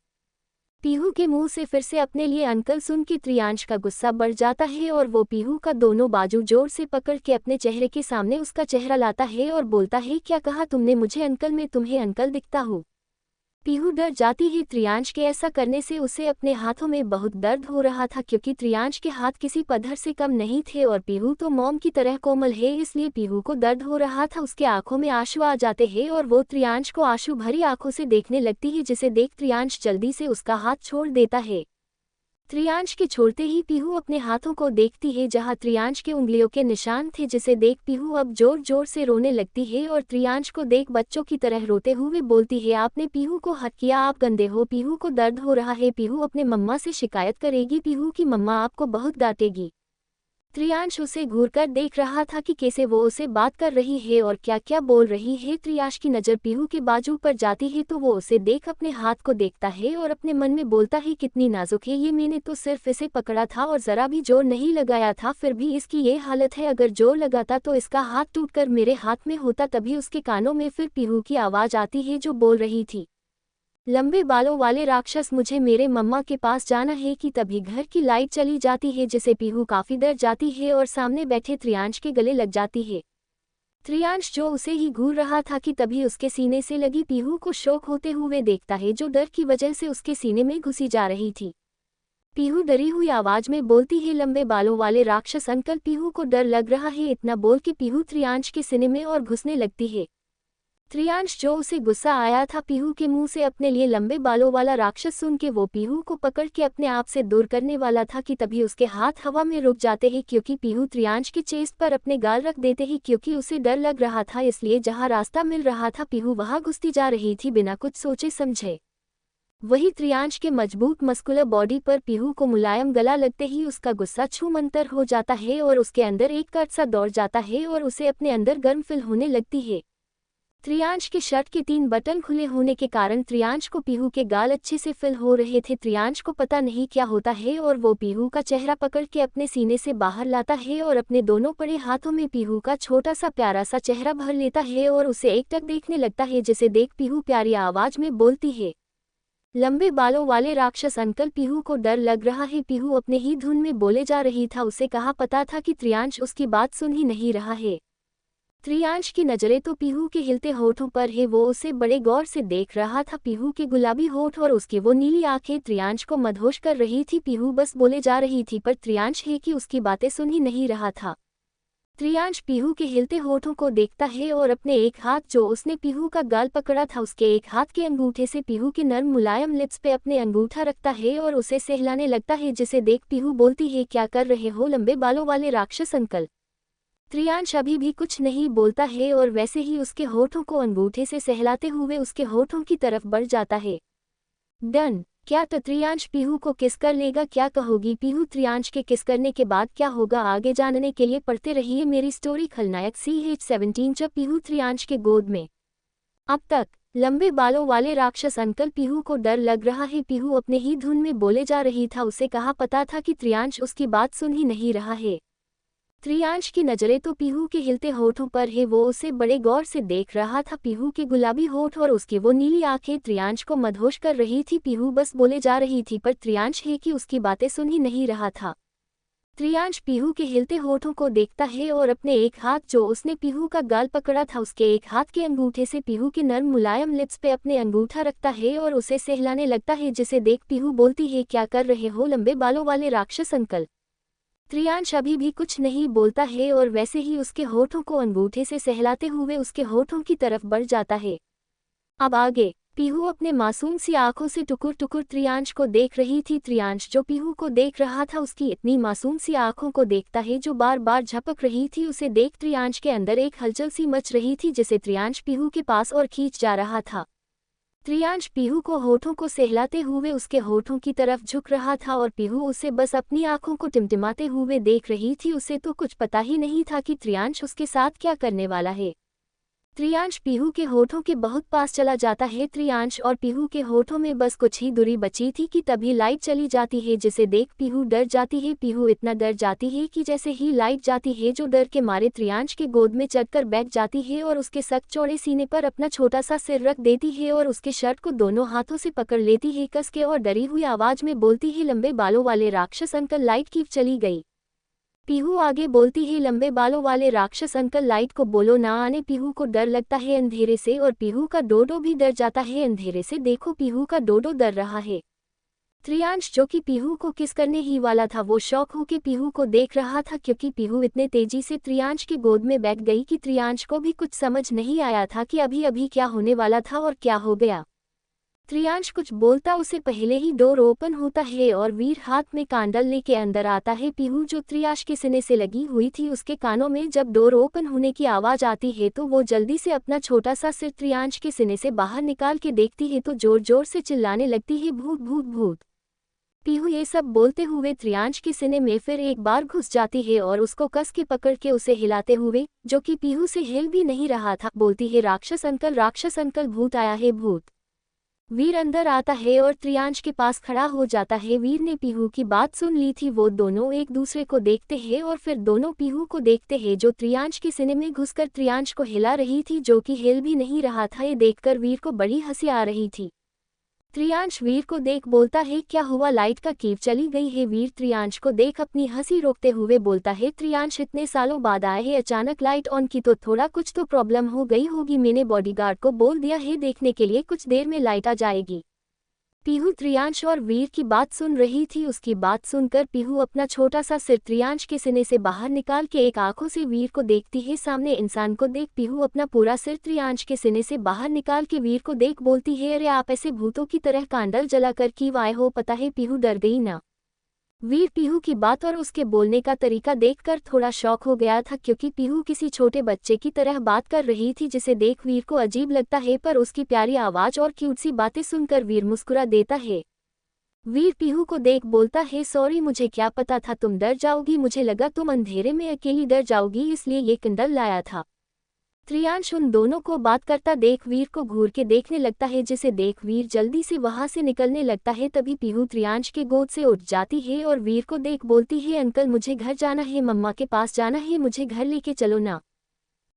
पीहू के मुंह से फिर से अपने लिए अंकल सुन के त्रियांश का गुस्सा बढ़ जाता है और वो पीहू का दोनों बाजू जोर से पकड़ के अपने चेहरे के सामने उसका चेहरा लाता है और बोलता है, क्या कहा तुमने मुझे अंकल? मैं तुम्हें अंकल दिखता हूँ? पीहू डर जाती है त्रियांश के ऐसा करने से। उसे अपने हाथों में बहुत दर्द हो रहा था क्योंकि त्रियांश के हाथ किसी पत्थर से कम नहीं थे और पीहू तो मोम की तरह कोमल है, इसलिए पीहू को दर्द हो रहा था। उसके आंखों में आंसू आ जाते हैं और वो त्रियांश को आंसू भरी आंखों से देखने लगती है, जिसे देख त्रियांश जल्दी से उसका हाथ छोड़ देता है। त्रियांश के छोड़ते ही पीहू अपने हाथों को देखती है जहां त्रियांश के उंगलियों के निशान थे, जिसे देख पीहू अब जोर जोर से रोने लगती है और त्रियांश को देख बच्चों की तरह रोते हुए बोलती है, आपने पीहू को हट किया, आप गंदे हो। पीहू को दर्द हो रहा है, पीहू अपने मम्मा से शिकायत करेगी, पीहू की मम्मा आपको बहुत डांटेगी। त्रियांश उसे घूरकर देख रहा था कि कैसे वो उसे बात कर रही है और क्या क्या बोल रही है। त्रियांश की नज़र पीहू के बाजू पर जाती है तो वो उसे देख अपने हाथ को देखता है और अपने मन में बोलता है, कितनी नाजुक है ये, मैंने तो सिर्फ इसे पकड़ा था और ज़रा भी जोर नहीं लगाया था, फिर भी इसकी ये हालत है। अगर जोर लगाता तो इसका हाथ टूटकर मेरे हाथ में होता। तभी उसके कानों में फिर पीहू की आवाज़ आती है जो बोल रही थी, लंबे बालों वाले राक्षस मुझे मेरे मम्मा के पास जाना है। कि तभी घर की लाइट चली जाती है, जिसे पीहू काफी डर जाती है और सामने बैठे त्रियांश के गले लग जाती है। त्रियांश जो उसे ही घूर रहा था कि तभी उसके सीने से लगी पीहू को शोक होते हुए देखता है, जो डर की वजह से उसके सीने में घुसी जा रही थी। पीहू डरी हुई आवाज में बोलती है, लंबे बालों वाले राक्षस अंकल पीहू को डर लग रहा है। इतना बोल के पीहू त्रियांश के सीने में और घुसने लगती है। त्रियांश जो उसे गुस्सा आया था पीहू के मुंह से अपने लिए लंबे बालों वाला राक्षस सुन के वो पीहू को पकड़ के अपने आप से दूर करने वाला था कि तभी उसके हाथ हवा में रुक जाते हैं, क्योंकि पीहू त्रियांश के चेस्ट पर अपने गाल रख देते हैं। क्योंकि उसे डर लग रहा था इसलिए जहां रास्ता मिल रहा था पीहू वहां घुसती जा रही थी बिना कुछ सोचे समझे। वही त्रियांश के मजबूत मस्कुलर बॉडी पर पीहू को मुलायम गला लगते ही उसका गुस्सा छूमंतर हो जाता है और उसके अंदर एक कर्ट सा दौड़ जाता है और उसे अपने अंदर गर्म फील होने लगती है। त्रियांश के शर्ट के 3 बटन खुले होने के कारण त्रियांश को पीहू के गाल अच्छे से फिल हो रहे थे। त्रियांश को पता नहीं क्या होता है और वो पीहू का चेहरा पकड़ के अपने सीने से बाहर लाता है और अपने दोनों बड़े हाथों में पीहू का छोटा सा प्यारा सा चेहरा भर लेता है और उसे एकटक देखने लगता है, जिसे देख पीहू प्यारी आवाज में बोलती है, लंबे बालों वाले राक्षस अंकल पीहू को डर लग रहा है। पीहू अपने ही धुन में बोले जा रही था, उसे कहाँ पता था कि त्रियांश उसकी बात सुन ही नहीं रहा है। त्रियांश की नजरें तो पीहू के हिलते होठों पर है, वो उसे बड़े गौर से देख रहा था। पीहू के गुलाबी होठ और उसकी वो नीली आंखें त्रियांश को मदहोश कर रही थी। पीहू बस बोले जा रही थी पर त्रियांश है कि उसकी बातें सुन ही नहीं रहा था। त्रियांश पीहू के हिलते होठों को देखता है और अपने एक हाथ जो उसने पीहू का गाल पकड़ा था उसके एक हाथ के अंगूठे से पीहू के नर्म मुलायम लिप्स पे अपने अंगूठा रखता है और उसे सहलाने लगता है, जिसे देख पीहू बोलती है, क्या कर रहे हो लंबे बालों वाले राक्षस अंकल? त्रियांश अभी भी कुछ नहीं बोलता है और वैसे ही उसके होठों को अंगूठे से सहलाते हुए उसके होठों की तरफ बढ़ जाता है। डन। क्या तो त्रियांश पीहू को किस कर लेगा? क्या कहोगी पीहू? त्रियांश के किस करने के बाद क्या होगा? आगे जानने के लिए पढ़ते रहिए मेरी स्टोरी खलनायक CH17। जब पीहू त्रियांश के गोद में। अब तक लंबे बालों वाले राक्षस अंकल। पीहू को डर लग रहा है। पीहू अपने ही धुन में बोले जा रही था। उसे कहाँ पता था कि त्रियांश उसकी बात सुन ही नहीं रहा है। त्रियांश की नजरें तो पीहू के हिलते होठों पर है। वो उसे बड़े गौर से देख रहा था। पीहू के गुलाबी होठ और उसकी वो नीली आंखें त्रियांश को मदहोश कर रही थी। पीहू बस बोले जा रही थी पर त्रियांश है कि उसकी बातें सुन ही नहीं रहा था। त्रियांश पीहू के हिलते होठों को देखता है और अपने एक हाथ जो उसने पीहू का गाल पकड़ा था उसके एक हाथ के अंगूठे से पीहू के नर्म मुलायम लिप्स पे अपने अंगूठा रखता है और उसे सहलाने लगता है, जिसे देख पीहू बोलती है, क्या कर रहे हो लंबे बालों वाले राक्षस अंकल? त्रियांश अभी भी कुछ नहीं बोलता है और वैसे ही उसके होठों को अंगूठे से सहलाते हुए उसके होठों की तरफ बढ़ जाता है। अब आगे पीहू अपने मासूम सी आंखों से टुकुर टुकुर त्रियांश को देख रही थी। त्रियांश जो पीहू को देख रहा था उसकी इतनी मासूम सी आंखों को देखता है जो बार बार झपक रही थी। उसे देख त्रियांश के अंदर एक हलचल सी मच रही थी जिसे त्रियांश पीहू के पास और खींच जा रहा था। त्रियांश पीहू को होठों को सहलाते हुए उसके होठों की तरफ झुक रहा था और पीहू उसे बस अपनी आंखों को टिमटिमाते हुए देख रही थी। उसे तो कुछ पता ही नहीं था कि त्रियांश उसके साथ क्या करने वाला है। त्रियांश पीहू के होठों के बहुत पास चला जाता है। त्रियांश और पीहू के होठों में बस कुछ ही दूरी बची थी कि तभी लाइट चली जाती है, जिसे देख पीहू डर जाती है। पीहू इतना डर जाती है कि जैसे ही लाइट जाती है जो डर के मारे त्रियांश के गोद में चढ़कर बैठ जाती है और उसके सख्त चौड़े सीने पर अपना छोटा सा सिर रख देती है और उसके शर्ट को दोनों हाथों से पकड़ लेती है कस के और डरी हुई आवाज में बोलती है, लंबे बालों वाले राक्षस अंकल लाइट क्यों चली गई? पीहू आगे बोलती है, लंबे बालों वाले राक्षस अंकल लाइट को बोलो ना आने। पीहू को डर लगता है अंधेरे से और पीहू का डोडो भी डर जाता है अंधेरे से। देखो पीहू का डोडो डर रहा है। त्रियांश जो कि पीहू को किस करने ही वाला था वो शौक होके पीहू को देख रहा था, क्योंकि पीहू इतने तेजी से त्रियांश की गोद में बैठ गई कि त्रियांश को भी कुछ समझ नहीं आया था कि अभी अभी क्या होने वाला था और क्या हो गया। त्रियांश कुछ बोलता उसे पहले ही डोर ओपन होता है और वीर हाथ में कांडल लेके अंदर आता है। पीहू जो त्रियांश के सीने से लगी हुई थी उसके कानों में जब डोर ओपन होने की आवाज आती है तो वो जल्दी से अपना छोटा सा सिर त्रियांश के सीने से बाहर निकाल के देखती है तो जोर जोर से चिल्लाने लगती है, भूत भूत भूत। पीहू ये सब बोलते हुए त्रियांश के सीने में फिर एक बार घुस जाती है और उसको कस के पकड़ के उसे हिलाते हुए, जो कि पीहू से हिल भी नहीं रहा था, बोलती है, राक्षस अंकल भूत आया है भूत। वीर अंदर आता है और त्रियांश के पास खड़ा हो जाता है। वीर ने पीहू की बात सुन ली थी। वो दोनों एक दूसरे को देखते हैं और फिर दोनों पीहू को देखते हैं जो त्रियांश के सीने में घुसकर त्रियांश को हिला रही थी, जो कि हिल भी नहीं रहा था। ये देखकर वीर को बड़ी हंसी आ रही थी। त्रियांश वीर को देख बोलता है, क्या हुआ लाइट का कीव चली गई है? वीर त्रियांश को देख अपनी हंसी रोकते हुए बोलता है, त्रियांश इतने सालों बाद आए हैं, अचानक लाइट ऑन की तो थोड़ा कुछ तो प्रॉब्लम हो गई होगी। मैंने बॉडीगार्ड को बोल दिया है देखने के लिए, कुछ देर में लाइट आ जाएगी। पीहू त्रियांश और वीर की बात सुन रही थी। उसकी बात सुनकर पीहू अपना छोटा सा सिर त्रियांश के सीने से बाहर निकाल के एक आंखों से वीर को देखती है। सामने इंसान को देख पीहू अपना पूरा सिर त्रियांश के सीने से बाहर निकाल के वीर को देख बोलती है, अरे आप ऐसे भूतों की तरह कांडल जलाकर क्यों आए हो? पता है पीहू डर गई ना। वीर पीहू की बात और उसके बोलने का तरीका देखकर थोड़ा शॉक हो गया था, क्योंकि पीहू किसी छोटे बच्चे की तरह बात कर रही थी, जिसे देख वीर को अजीब लगता है, पर उसकी प्यारी आवाज और क्यूट सी बातें सुनकर वीर मुस्कुरा देता है। वीर पीहू को देख बोलता है, सॉरी मुझे क्या पता था तुम डर जाओगी, मुझे लगा तुम अंधेरे में अकेली डर जाओगी, इसलिए ये कंडल लाया था। त्रियांश उन दोनों को बात करता देख वीर को घूर के देखने लगता है, जिसे देख वीर जल्दी से वहां से निकलने लगता है। तभी पीहू त्रियांश के गोद से उठ जाती है और वीर को देख बोलती है, अंकल मुझे घर जाना है, मम्मा के पास जाना है, मुझे घर लेके चलो ना।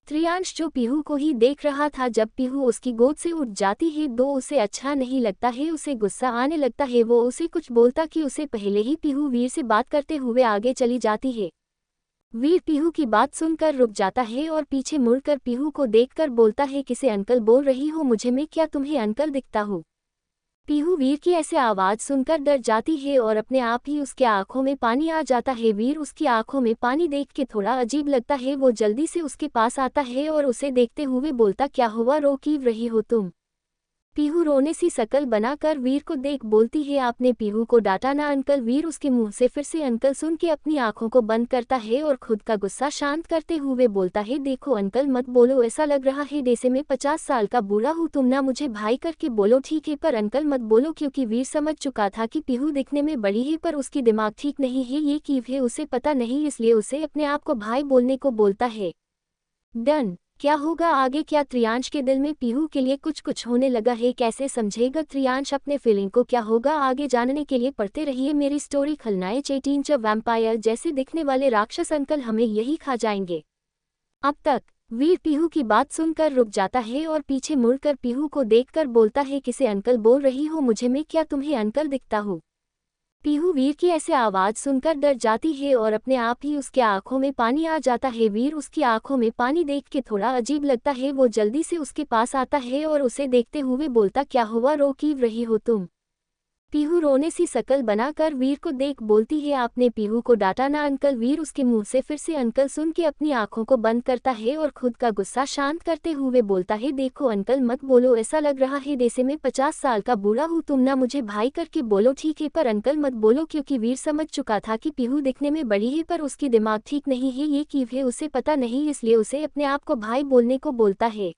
त्रियांश जो पीहू को ही देख रहा था, जब पीहू उसकी गोद से उठ जाती है तो उसे अच्छा नहीं लगता है, उसे गुस्सा आने लगता है। वो उसे कुछ बोलता कि उसे पहले ही पीहू वीर से बात करते हुए आगे चली जाती है। वीर पीहू की बात सुनकर रुक जाता है और पीछे मुड़कर पीहू को देखकर बोलता है, किसे अंकल बोल रही हो मुझे? मैं क्या तुम्हें अंकल दिखता हूँ? पीहू वीर की ऐसे आवाज सुनकर डर जाती है और अपने आप ही उसके आंखों में पानी आ जाता है। वीर उसकी आंखों में पानी देख के थोड़ा अजीब लगता है। वो जल्दी से उसके पास आता है और उसे देखते हुए बोलता, क्या हुआ, रो क्यों रही हो तुम? पीहू रोने सी शकल बनाकर वीर को देख बोलती है, आपने पीहू को डांटा ना अंकल। वीर उसके मुंह से फिर से अंकल सुन के अपनी आंखों को बंद करता है और खुद का गुस्सा शांत करते हुए बोलता है, देखो अंकल मत बोलो, ऐसा लग रहा है जैसे मैं 50 साल का बूढ़ा हूँ। तुम ना मुझे भाई करके बोलो ठीक है, पर अंकल मत बोलो। क्योंकि वीर समझ चुका था कि पीहू दिखने में बड़ी है पर उसकी दिमाग ठीक नहीं है, ये कीव है उसे पता नहीं, इसलिए उसे अपने आप को भाई बोलने को बोलता है। डन। क्या होगा आगे? क्या त्रियांश के दिल में पीहू के लिए कुछ कुछ होने लगा है? कैसे समझेगा त्रियांश अपने फीलिंग को? क्या होगा आगे जानने के लिए पढ़ते रहिए मेरी स्टोरी। खलनायक 18 वैम्पायर जैसे दिखने वाले राक्षस अंकल हमें यही खा जाएंगे। अब तक वीर पीहू की बात सुनकर रुक जाता है और पीछे मुड़कर पीहू को देखकर बोलता है, किसे अंकल बोल रही हो मुझे? मैं क्या तुम्हें अंकल दिखता हूँ? पीहू वीर की ऐसे आवाज सुनकर डर जाती है और अपने आप ही उसके आंखों में पानी आ जाता है। वीर उसकी आंखों में पानी देख के थोड़ा अजीब लगता है। वो जल्दी से उसके पास आता है और उसे देखते हुए बोलता, क्या हुआ, रो क्यों रही हो तुम? पीहू रोने सी शकल बनाकर वीर को देख बोलती है, आपने पीहू को डांटा ना अंकल। वीर उसके मुंह से फिर से अंकल सुन के अपनी आंखों को बंद करता है और खुद का गुस्सा शांत करते हुए बोलता है, देखो अंकल मत बोलो, ऐसा लग रहा है जैसे मैं 50 साल का बूढ़ा हूँ। तुम ना मुझे भाई करके बोलो ठीक है, पर अंकल मत बोलो। क्योंकि वीर समझ चुका था कि पीहू दिखने में बड़ी है पर उसकी दिमाग ठीक नहीं है, ये कीव है उसे पता नहीं, इसलिए उसे अपने आप को भाई बोलने को बोलता है।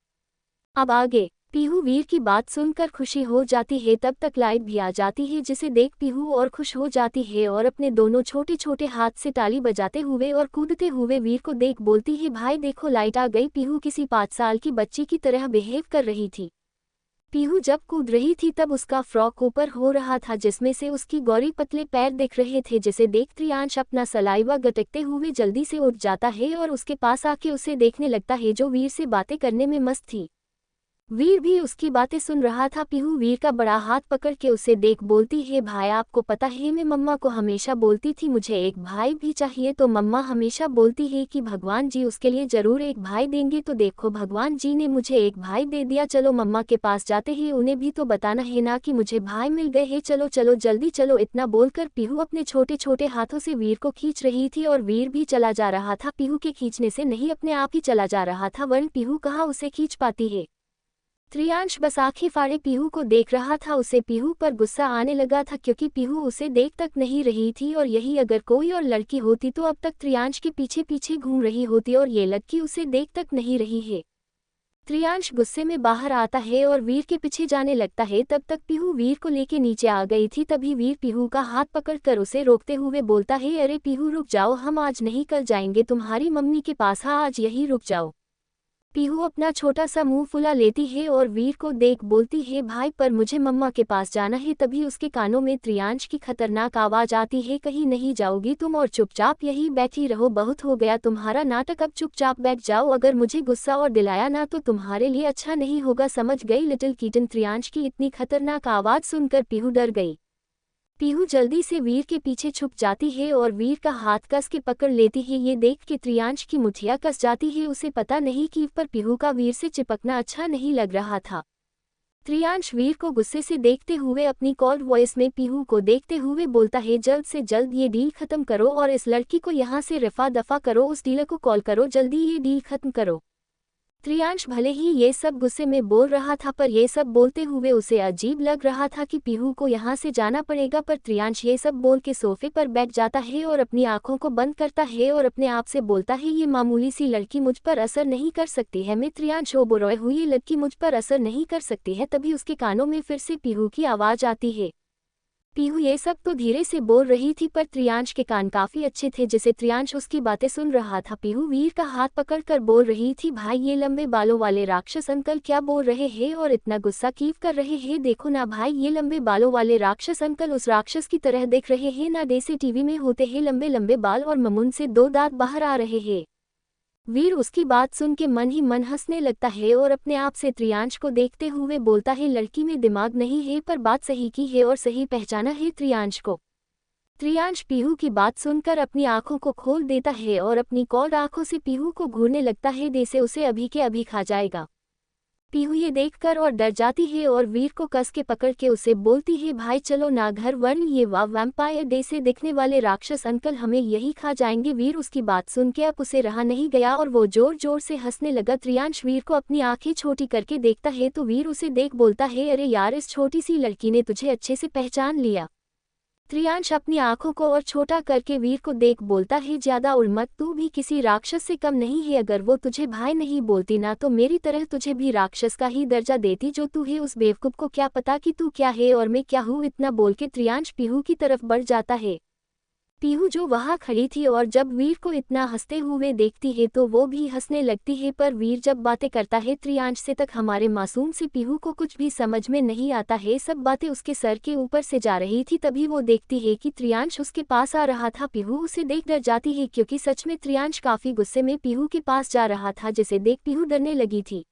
अब आगे पीहू वीर की बात सुनकर खुशी हो जाती है। तब तक लाइट भी आ जाती है जिसे देख पीहू और खुश हो जाती है और अपने दोनों छोटे छोटे हाथ से ताली बजाते हुए और कूदते हुए वीर को देख बोलती है, भाई देखो लाइट आ गई। पीहू किसी 5 साल की बच्ची की तरह बिहेव कर रही थी। पीहू जब कूद रही थी तब उसका फ्रॉक ऊपर हो रहा था जिसमें से उसकी गौरी पतले पैर दिख रहे थे, जिसे देख त्रियांश अपना सलाइवा गटकते हुए जल्दी से उठ जाता है और उसके पास आके उसे देखने लगता है जो वीर से बातें करने में मस्त थी। वीर भी उसकी बातें सुन रहा था। पीहू वीर का बड़ा हाथ पकड़ के उसे देख बोलती है, भाई आपको पता है मैं मम्मा को हमेशा बोलती थी मुझे एक भाई भी चाहिए, तो मम्मा हमेशा बोलती है कि भगवान जी उसके लिए जरूर एक भाई देंगे, तो देखो भगवान जी ने मुझे एक भाई दे दिया। चलो मम्मा के पास जाते हैं, उन्हें भी तो बताना है ना कि मुझे भाई मिल गए हैं। चलो चलो जल्दी चलो। इतना बोलकर पीहू अपने छोटे छोटे हाथों से वीर को खींच रही थी और वीर भी चला जा रहा था। पीहू के खींचने से नहीं अपने आप ही चला जा रहा था, वरन पीहू कहाँ उसे खींच पाती है। त्रियांश बस आंखें फाड़े पीहू को देख रहा था। उसे पीहू पर गुस्सा आने लगा था क्योंकि पीहू उसे देख तक नहीं रही थी और यही अगर कोई और लड़की होती तो अब तक त्रियांश के पीछे पीछे घूम रही होती और ये लड़की उसे देख तक नहीं रही है। त्रियांश गुस्से में बाहर आता है और वीर के पीछे जाने लगता है। तब तक पीहू वीर को लेके नीचे आ गई थी। तभी वीर पीहू का हाथ पकड़कर उसे रोकते हुए बोलता है, अरे पीहू रुक जाओ, हम आज नहीं कल जाएंगे तुम्हारी मम्मी के पास, हाँ आज यही रुक जाओ। पीहू अपना छोटा सा मुंह फुला लेती है और वीर को देख बोलती है, भाई पर मुझे मम्मा के पास जाना है। तभी उसके कानों में त्रियांश की खतरनाक आवाज आती है, कहीं नहीं जाओगी तुम और चुपचाप यही बैठी रहो, बहुत हो गया तुम्हारा नाटक, अब चुपचाप बैठ जाओ। अगर मुझे गुस्सा और दिलाया ना तो तुम्हारे लिए अच्छा नहीं होगा, समझ गई लिटिल किटन। त्रियांश की इतनी खतरनाक आवाज सुनकर पीहू डर गई। पीहू जल्दी से वीर के पीछे छुप जाती है और वीर का हाथ कस के पकड़ लेती है। ये देख के त्रियांश की मुठिया कस जाती है। उसे पता नहीं कि पर पीहू का वीर से चिपकना अच्छा नहीं लग रहा था। त्रियांश वीर को गुस्से से देखते हुए अपनी कॉल्ड वॉइस में पीहू को देखते हुए बोलता है, जल्द से जल्द ये डील खत्म करो और इस लड़की को यहाँ से रफा दफा करो, उस डीलर को कॉल करो, जल्दी ये डील खत्म करो। त्रियांश भले ही ये सब गुस्से में बोल रहा था पर ये सब बोलते हुए उसे अजीब लग रहा था कि पीहू को यहाँ से जाना पड़ेगा। पर त्रियांश ये सब बोल के सोफे पर बैठ जाता है और अपनी आंखों को बंद करता है और अपने आप से बोलता है, ये मामूली सी लड़की मुझ पर असर नहीं कर सकती है, मैं त्रियांश ओबेरॉय हूँ, ये लड़की मुझ पर असर नहीं कर सकती है। तभी उसके कानों में फिर से पीहू की आवाज आती है। पीहू ये सब तो धीरे से बोल रही थी पर त्रियांश के कान काफी अच्छे थे जिसे त्रियांश उसकी बातें सुन रहा था। पीहू वीर का हाथ पकड़कर बोल रही थी, भाई ये लंबे बालों वाले राक्षस अंकल क्या बोल रहे हैं और इतना गुस्सा क्यों कर रहे हैं? देखो ना भाई, ये लंबे बालों वाले राक्षस अंकल उस राक्षस की तरह दिख रहे हैं ना, जैसे टीवी में होते हैं, लंबे लंबे बाल और मुंह से 2 दांत बाहर आ रहे हैं। वीर उसकी बात सुन के मन ही मन हंसने लगता है और अपने आप से त्रियांश को देखते हुए बोलता है, लड़की में दिमाग नहीं है पर बात सही की है और सही पहचाना है त्रियांश को। त्रियांश पीहू की बात सुनकर अपनी आंखों को खोल देता है और अपनी कॉल्ड आंखों से पीहू को घूरने लगता है जैसे उसे अभी के अभी खा जाएगा। पीहू ये देखकर और डर जाती है और वीर को कस के पकड़ के उसे बोलती है, भाई चलो ना घर, वरन ये वैम्पायर डे से दिखने वाले राक्षस अंकल हमें यही खा जाएंगे। वीर उसकी बात सुन के अब उसे रहा नहीं गया और वो जोर जोर से हंसने लगा। त्रियांश वीर को अपनी आंखें छोटी करके देखता है तो वीर उसे देख बोलता है, अरे यार, इस छोटी सी लड़की ने तुझे अच्छे से पहचान लिया। त्रियांश अपनी आंखों को और छोटा करके वीर को देख बोलता है, ज्यादा उड़ मत, तू भी किसी राक्षस से कम नहीं है। अगर वो तुझे भाई नहीं बोलती ना तो मेरी तरह तुझे भी राक्षस का ही दर्जा देती जो तू है। उस बेवकूफ को क्या पता कि तू क्या है और मैं क्या हूँ। इतना बोल के त्रियांश पीहू की तरफ बढ़ जाता है। पीहू जो वहां खड़ी थी और जब वीर को इतना हंसते हुए देखती है तो वो भी हंसने लगती है। पर वीर जब बातें करता है त्रियांश से तक हमारे मासूम से पीहू को कुछ भी समझ में नहीं आता है। सब बातें उसके सर के ऊपर से जा रही थी। तभी वो देखती है कि त्रियांश उसके पास आ रहा था। पीहू उसे देख डर जाती है क्योंकि सच में त्रियांश काफी गुस्से में पीहू के पास जा रहा था, जिसे देख पीहू डरने लगी थी।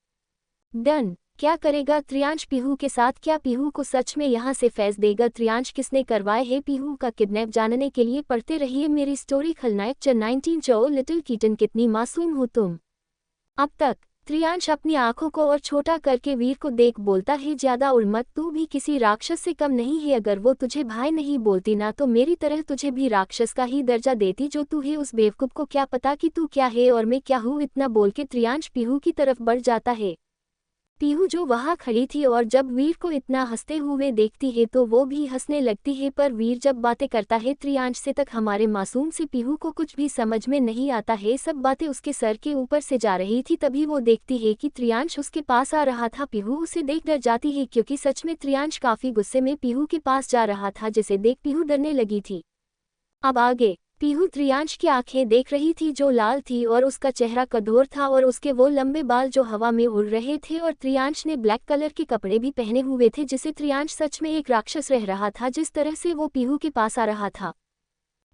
डन क्या करेगा त्रियांश पीहू के साथ? क्या पीहू को सच में यहाँ से फैज देगा? त्रियांश किसने करवाए है पीहू का किडनैप? जानने के लिए पढ़ते रहिए मेरी स्टोरी खलनायक च 19 चो लिटिल कीटन, कितनी मासूम हो तुम। अब तक त्रियांश अपनी आंखों को और छोटा करके वीर को देख बोलता है, ज्यादा उड़ मत, तू भी किसी राक्षस से कम नहीं है। अगर वो तुझे भाई नहीं बोलती ना तो मेरी तरह तुझे भी राक्षस का ही दर्जा देती जो तू है। उस बेवकूफ को क्या पता कि तू क्या है और मैं क्या हूँ। इतना बोल के त्रियांश पीहू की तरफ बढ़ जाता है। पीहू जो वहां खड़ी थी और जब वीर को इतना हंसते हुए देखती है तो वो भी हंसने लगती है। पर वीर जब बातें करता है त्रियांश से तक हमारे मासूम से पीहू को कुछ भी समझ में नहीं आता है। सब बातें उसके सर के ऊपर से जा रही थी। तभी वो देखती है कि त्रियांश उसके पास आ रहा था। पीहू उसे देख डर जाती है क्योंकि सच में त्रियांश काफी गुस्से में पीहू के पास जा रहा था, जिसे देख पीहू डरने लगी थी। अब आगे पीहू त्रियांश की आंखें देख रही थी जो लाल थी और उसका चेहरा कठोर था और उसके वो लंबे बाल जो हवा में उड़ रहे थे और त्रियांश ने ब्लैक कलर के कपड़े भी पहने हुए थे, जिसे त्रियांश सच में एक राक्षस रह रहा था। जिस तरह से वो पीहू के पास आ रहा था,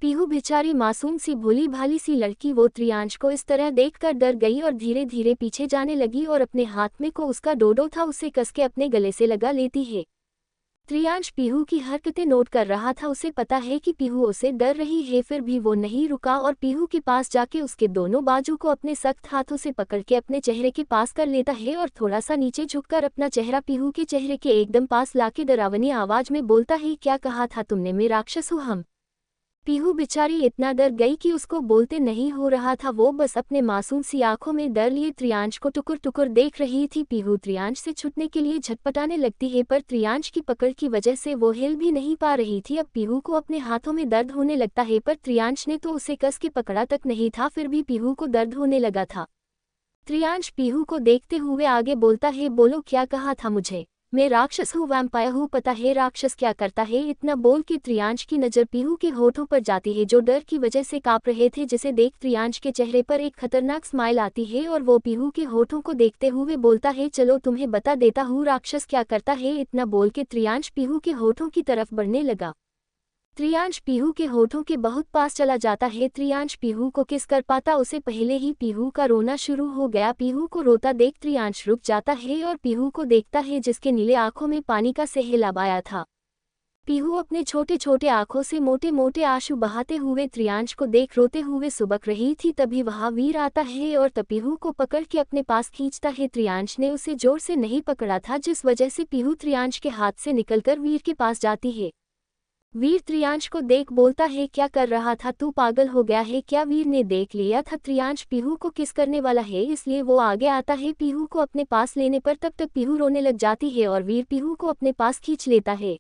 पीहू बेचारी मासूम सी भोली भाली सी लड़की वो त्रियांश को इस तरह देखकर डर गई और धीरे धीरे पीछे जाने लगी और अपने हाथ में को उसका डोडो था उसे कस के अपने गले से लगा लेती है। त्रियांश पीहू की हरकतें नोट कर रहा था। उसे पता है कि पीहू उसे डर रही है, फिर भी वो नहीं रुका और पीहू के पास जाके उसके दोनों बाजू को अपने सख्त हाथों से पकड़ के अपने चेहरे के पास कर लेता है और थोड़ा सा नीचे झुककर अपना चेहरा पीहू के चेहरे के एकदम पास लाके डरावनी आवाज में बोलता है, क्या कहा था तुमने, मैं राक्षस हूँ? हम पीहू बेचारी इतना डर गई कि उसको बोलते नहीं हो रहा था। वो बस अपने मासूम सी आंखों में डर लिए त्रियांश को टुकुर टुकुर देख रही थी। पीहू त्रियांश से छूटने के लिए झटपटाने लगती है पर त्रियांश की पकड़ की वजह से वो हिल भी नहीं पा रही थी। अब पीहू को अपने हाथों में दर्द होने लगता है पर त्रियांश ने तो उसे कस के पकड़ा तक नहीं था, फिर भी पीहू को दर्द होने लगा था। त्रियांश पीहू को देखते हुए आगे बोलता है, बोलो क्या कहा था मुझे, मैं राक्षस हूँ, वैम्पायर हूँ, पता है राक्षस क्या करता है? इतना बोल के त्रियांश की नज़र पीहू के होठों पर जाती है जो डर की वजह से कांप रहे थे, जिसे देख त्रियांश के चेहरे पर एक खतरनाक स्माइल आती है और वो पीहू के होठों को देखते हुए बोलता है, चलो तुम्हें बता देता हूँ राक्षस क्या करता है। इतना बोल के त्रियांश पीहू के होठों की तरफ बढ़ने लगा। त्रियांश पीहू के होठों के बहुत पास चला जाता है। त्रियांश पीहू को किस कर पाता उसे पहले ही पीहू का रोना शुरू हो गया। पीहू को रोता देख त्रियांश रुक जाता है और पीहू को देखता है जिसके नीले आंखों में पानी का सैलाब आया था। पीहू अपने छोटे छोटे आंखों से मोटे मोटे आंसू बहाते हुए त्रियांश को देख रोते हुए सुबक रही थी। तभी वहां वीर आता है और पीहू को पकड़ के अपने पास खींचता है। त्रियांश ने उसे जोर से नहीं पकड़ा था, जिस वजह से पीहू त्रियांश के हाथ से निकलकर वीर के पास जाती है। वीर त्रियांश को देख बोलता है, क्या कर रहा था तू, पागल हो गया है क्या? वीर ने देख लिया था त्रियांश पीहू को किस करने वाला है, इसलिए वो आगे आता है पीहू को अपने पास लेने पर। तब तक पीहू रोने लग जाती है और वीर पीहू को अपने पास खींच लेता है।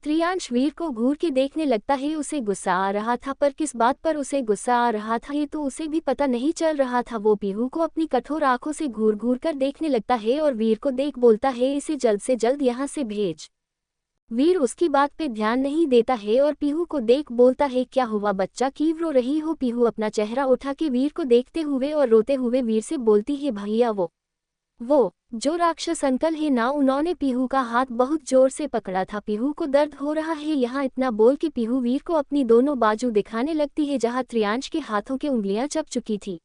त्रियांश वीर को घूर के देखने लगता है। उसे गुस्सा आ रहा था, पर किस बात पर उसे गुस्सा आ रहा था ये तो उसे भी पता नहीं चल रहा था। वो पीहू को अपनी कठोर आंखों से घूर घूर कर देखने लगता है और वीर को देख बोलता है, इसे जल्द से जल्द यहाँ से भेज। वीर उसकी बात पे ध्यान नहीं देता है और पीहू को देख बोलता है, क्या हुआ बच्चा, क्यों रो रही हो? पीहू अपना चेहरा उठा के वीर को देखते हुए और रोते हुए वीर से बोलती है, भैया वो जो राक्षस अंकल है ना, उन्होंने पीहू का हाथ बहुत जोर से पकड़ा था, पीहू को दर्द हो रहा है यहाँ। इतना बोल के पीहू वीर को अपनी दोनों बाजू दिखाने लगती है जहाँ त्रियांश के हाथों के उंगलियां चप चुकी थी।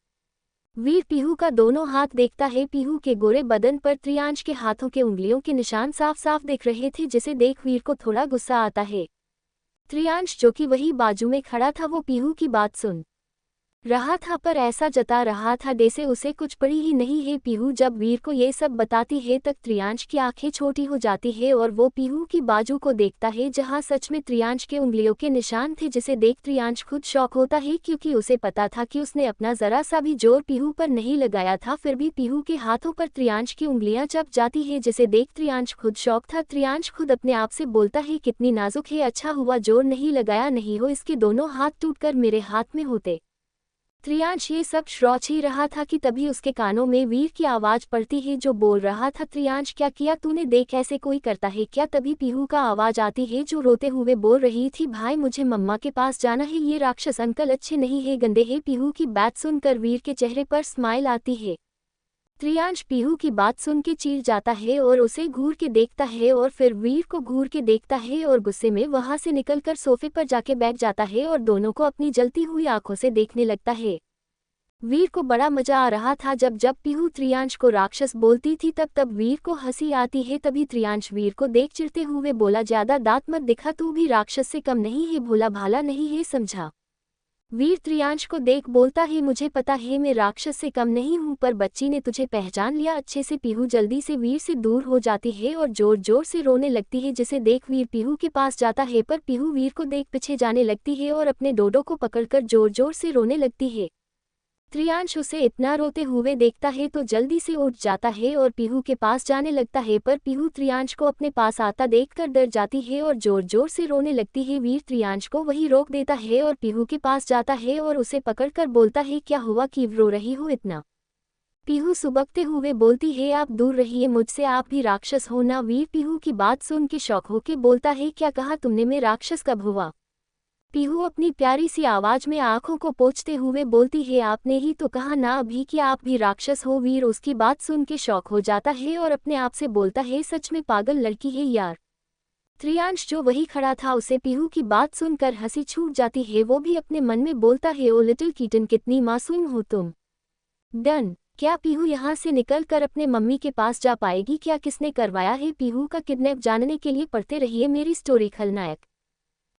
वीर पीहू का दोनों हाथ देखता है। पीहू के गोरे बदन पर त्रियांश के हाथों के उंगलियों के निशान साफ साफ दिख रहे थे, जिसे देख वीर को थोड़ा गुस्सा आता है। त्रियांश जो कि वही बाजू में खड़ा था वो पीहू की बात सुन रहा था पर ऐसा जता रहा था जैसे उसे कुछ पड़ी ही नहीं है। पीहू जब वीर को ये सब बताती है तक त्रियांश की आंखें छोटी हो जाती है और वो पीहू की बाजू को देखता है जहां सच में त्रियांश के उंगलियों के निशान थे, जिसे देख त्रियांश खुद शॉक होता है क्योंकि उसे पता था कि उसने अपना जरा सा भी जोर पीहू पर नहीं लगाया था। फिर भी पीहू के हाथों पर त्रियांश की उंगलियां चप जाती है जिसे देख त्रियांश खुद शॉक था। त्रियांश खुद अपने आप से बोलता है कितनी नाजुक है, अच्छा हुआ जोर नहीं लगाया, नहीं हो इसके दोनों हाथ टूटकर मेरे हाथ में होते। त्रियांश ये सब सोच ही रहा था कि तभी उसके कानों में वीर की आवाज पड़ती है जो बोल रहा था, त्रियांश क्या किया तूने, देख ऐसे कोई करता है क्या। तभी पीहू का आवाज आती है जो रोते हुए बोल रही थी, भाई मुझे मम्मा के पास जाना है, ये राक्षस अंकल अच्छे नहीं है, गंदे है। पीहू की बात सुनकर वीर के चेहरे पर स्माइल आती है। त्रियांश पीहू की बात सुन के चीर जाता है और उसे घूर के देखता है और फिर वीर को घूर के देखता है और गुस्से में वहां से निकलकर सोफे पर जाके बैठ जाता है और दोनों को अपनी जलती हुई आंखों से देखने लगता है। वीर को बड़ा मजा आ रहा था। जब जब पीहू त्रियांश को राक्षस बोलती थी तब तब वीर को हंसी आती है। तभी त्रियांश वीर को देख चिढ़ते हुए बोला, ज्यादा दांत मत दिखा, तू भी राक्षस से कम नहीं है, भोला भाला नहीं है, समझा। वीर त्रियांश को देख बोलता है, मुझे पता है मैं राक्षस से कम नहीं हूँ, पर बच्ची ने तुझे पहचान लिया अच्छे से। पीहू जल्दी से वीर से दूर हो जाती है और जोर जोर से रोने लगती है जिसे देख वीर पीहू के पास जाता है, पर पीहू वीर को देख पीछे जाने लगती है और अपने डोडो को पकड़कर जोर जोर से रोने लगती है। त्रियांश उसे इतना रोते हुए देखता है तो जल्दी से उठ जाता है और पीहू के पास जाने लगता है, पर पीहू त्रियांश को अपने पास आता देखकर डर जाती है और जोर जोर से रोने लगती है। वीर त्रियांश को वही रोक देता है और पीहू के पास जाता है और उसे पकड़कर बोलता है, क्या हुआ कि रो रही हो इतना। पीहू सुबकते हुए बोलती है, आप दूर रहिए मुझसे, आप भी राक्षस हो ना। वीर पीहू की बात सुन के शौक होके बोलता है, क्या कहा तुमने, मैं राक्षस कब हुआ। पीहू अपनी प्यारी सी आवाज में आंखों को पोंछते हुए बोलती है, आपने ही तो कहा ना अभी कि आप भी राक्षस हो। वीर उसकी बात सुन के शौक हो जाता है और अपने आप से बोलता है, सच में पागल लड़की है यार। त्रियांश जो वही खड़ा था उसे पीहू की बात सुनकर हंसी छूट जाती है। वो भी अपने मन में बोलता है, ओ लिटिल कीटन कितनी मासूम हो तुम। डन। क्या पीहू यहाँ से निकल कर अपने मम्मी के पास जा पाएगी, क्या किसने करवाया है पीहू का किडनैप, जानने के लिए पढ़ते रहिए मेरी स्टोरी खलनायक।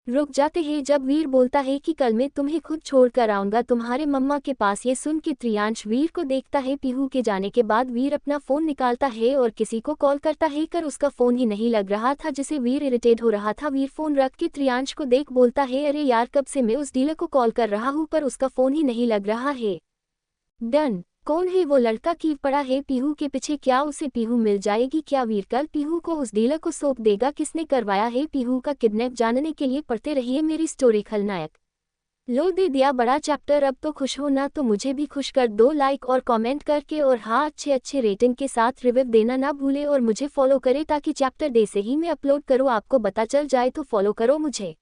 रुक जाते हैं जब वीर बोलता है कि कल मैं तुम्हें खुद छोड़ कर आऊंगा तुम्हारे मम्मा के पास। ये सुन के त्रियांश वीर को देखता है। पीहू के जाने के बाद वीर अपना फोन निकालता है और किसी को कॉल करता है, कर उसका फोन ही नहीं लग रहा था जिसे वीर इरिटेट हो रहा था। वीर फोन रख के त्रियांश को देख बोलता है, अरे यार कब से मैं उस डीलर को कॉल कर रहा हूँ पर उसका फोन ही नहीं लग रहा है। डन। कौन है वो लड़का की पड़ा है पीहू के पीछे, क्या उसे पीहू मिल जाएगी, क्या वीर कल पीहू को उस डीलर को सौंप देगा, किसने करवाया है पीहू का किडनैप, जानने के लिए पढ़ते रहिए मेरी स्टोरी खलनायक। लो दे दिया बड़ा चैप्टर, अब तो खुश हो ना, तो मुझे भी खुश कर दो लाइक और कमेंट करके, और हाँ अच्छे अच्छे रेटिंग के साथ रिव्यू देना ना भूले और मुझे फॉलो करें ताकि चैप्टर डे से ही मैं अपलोड करूँ आपको पता चल जाए, तो फॉलो करो मुझे।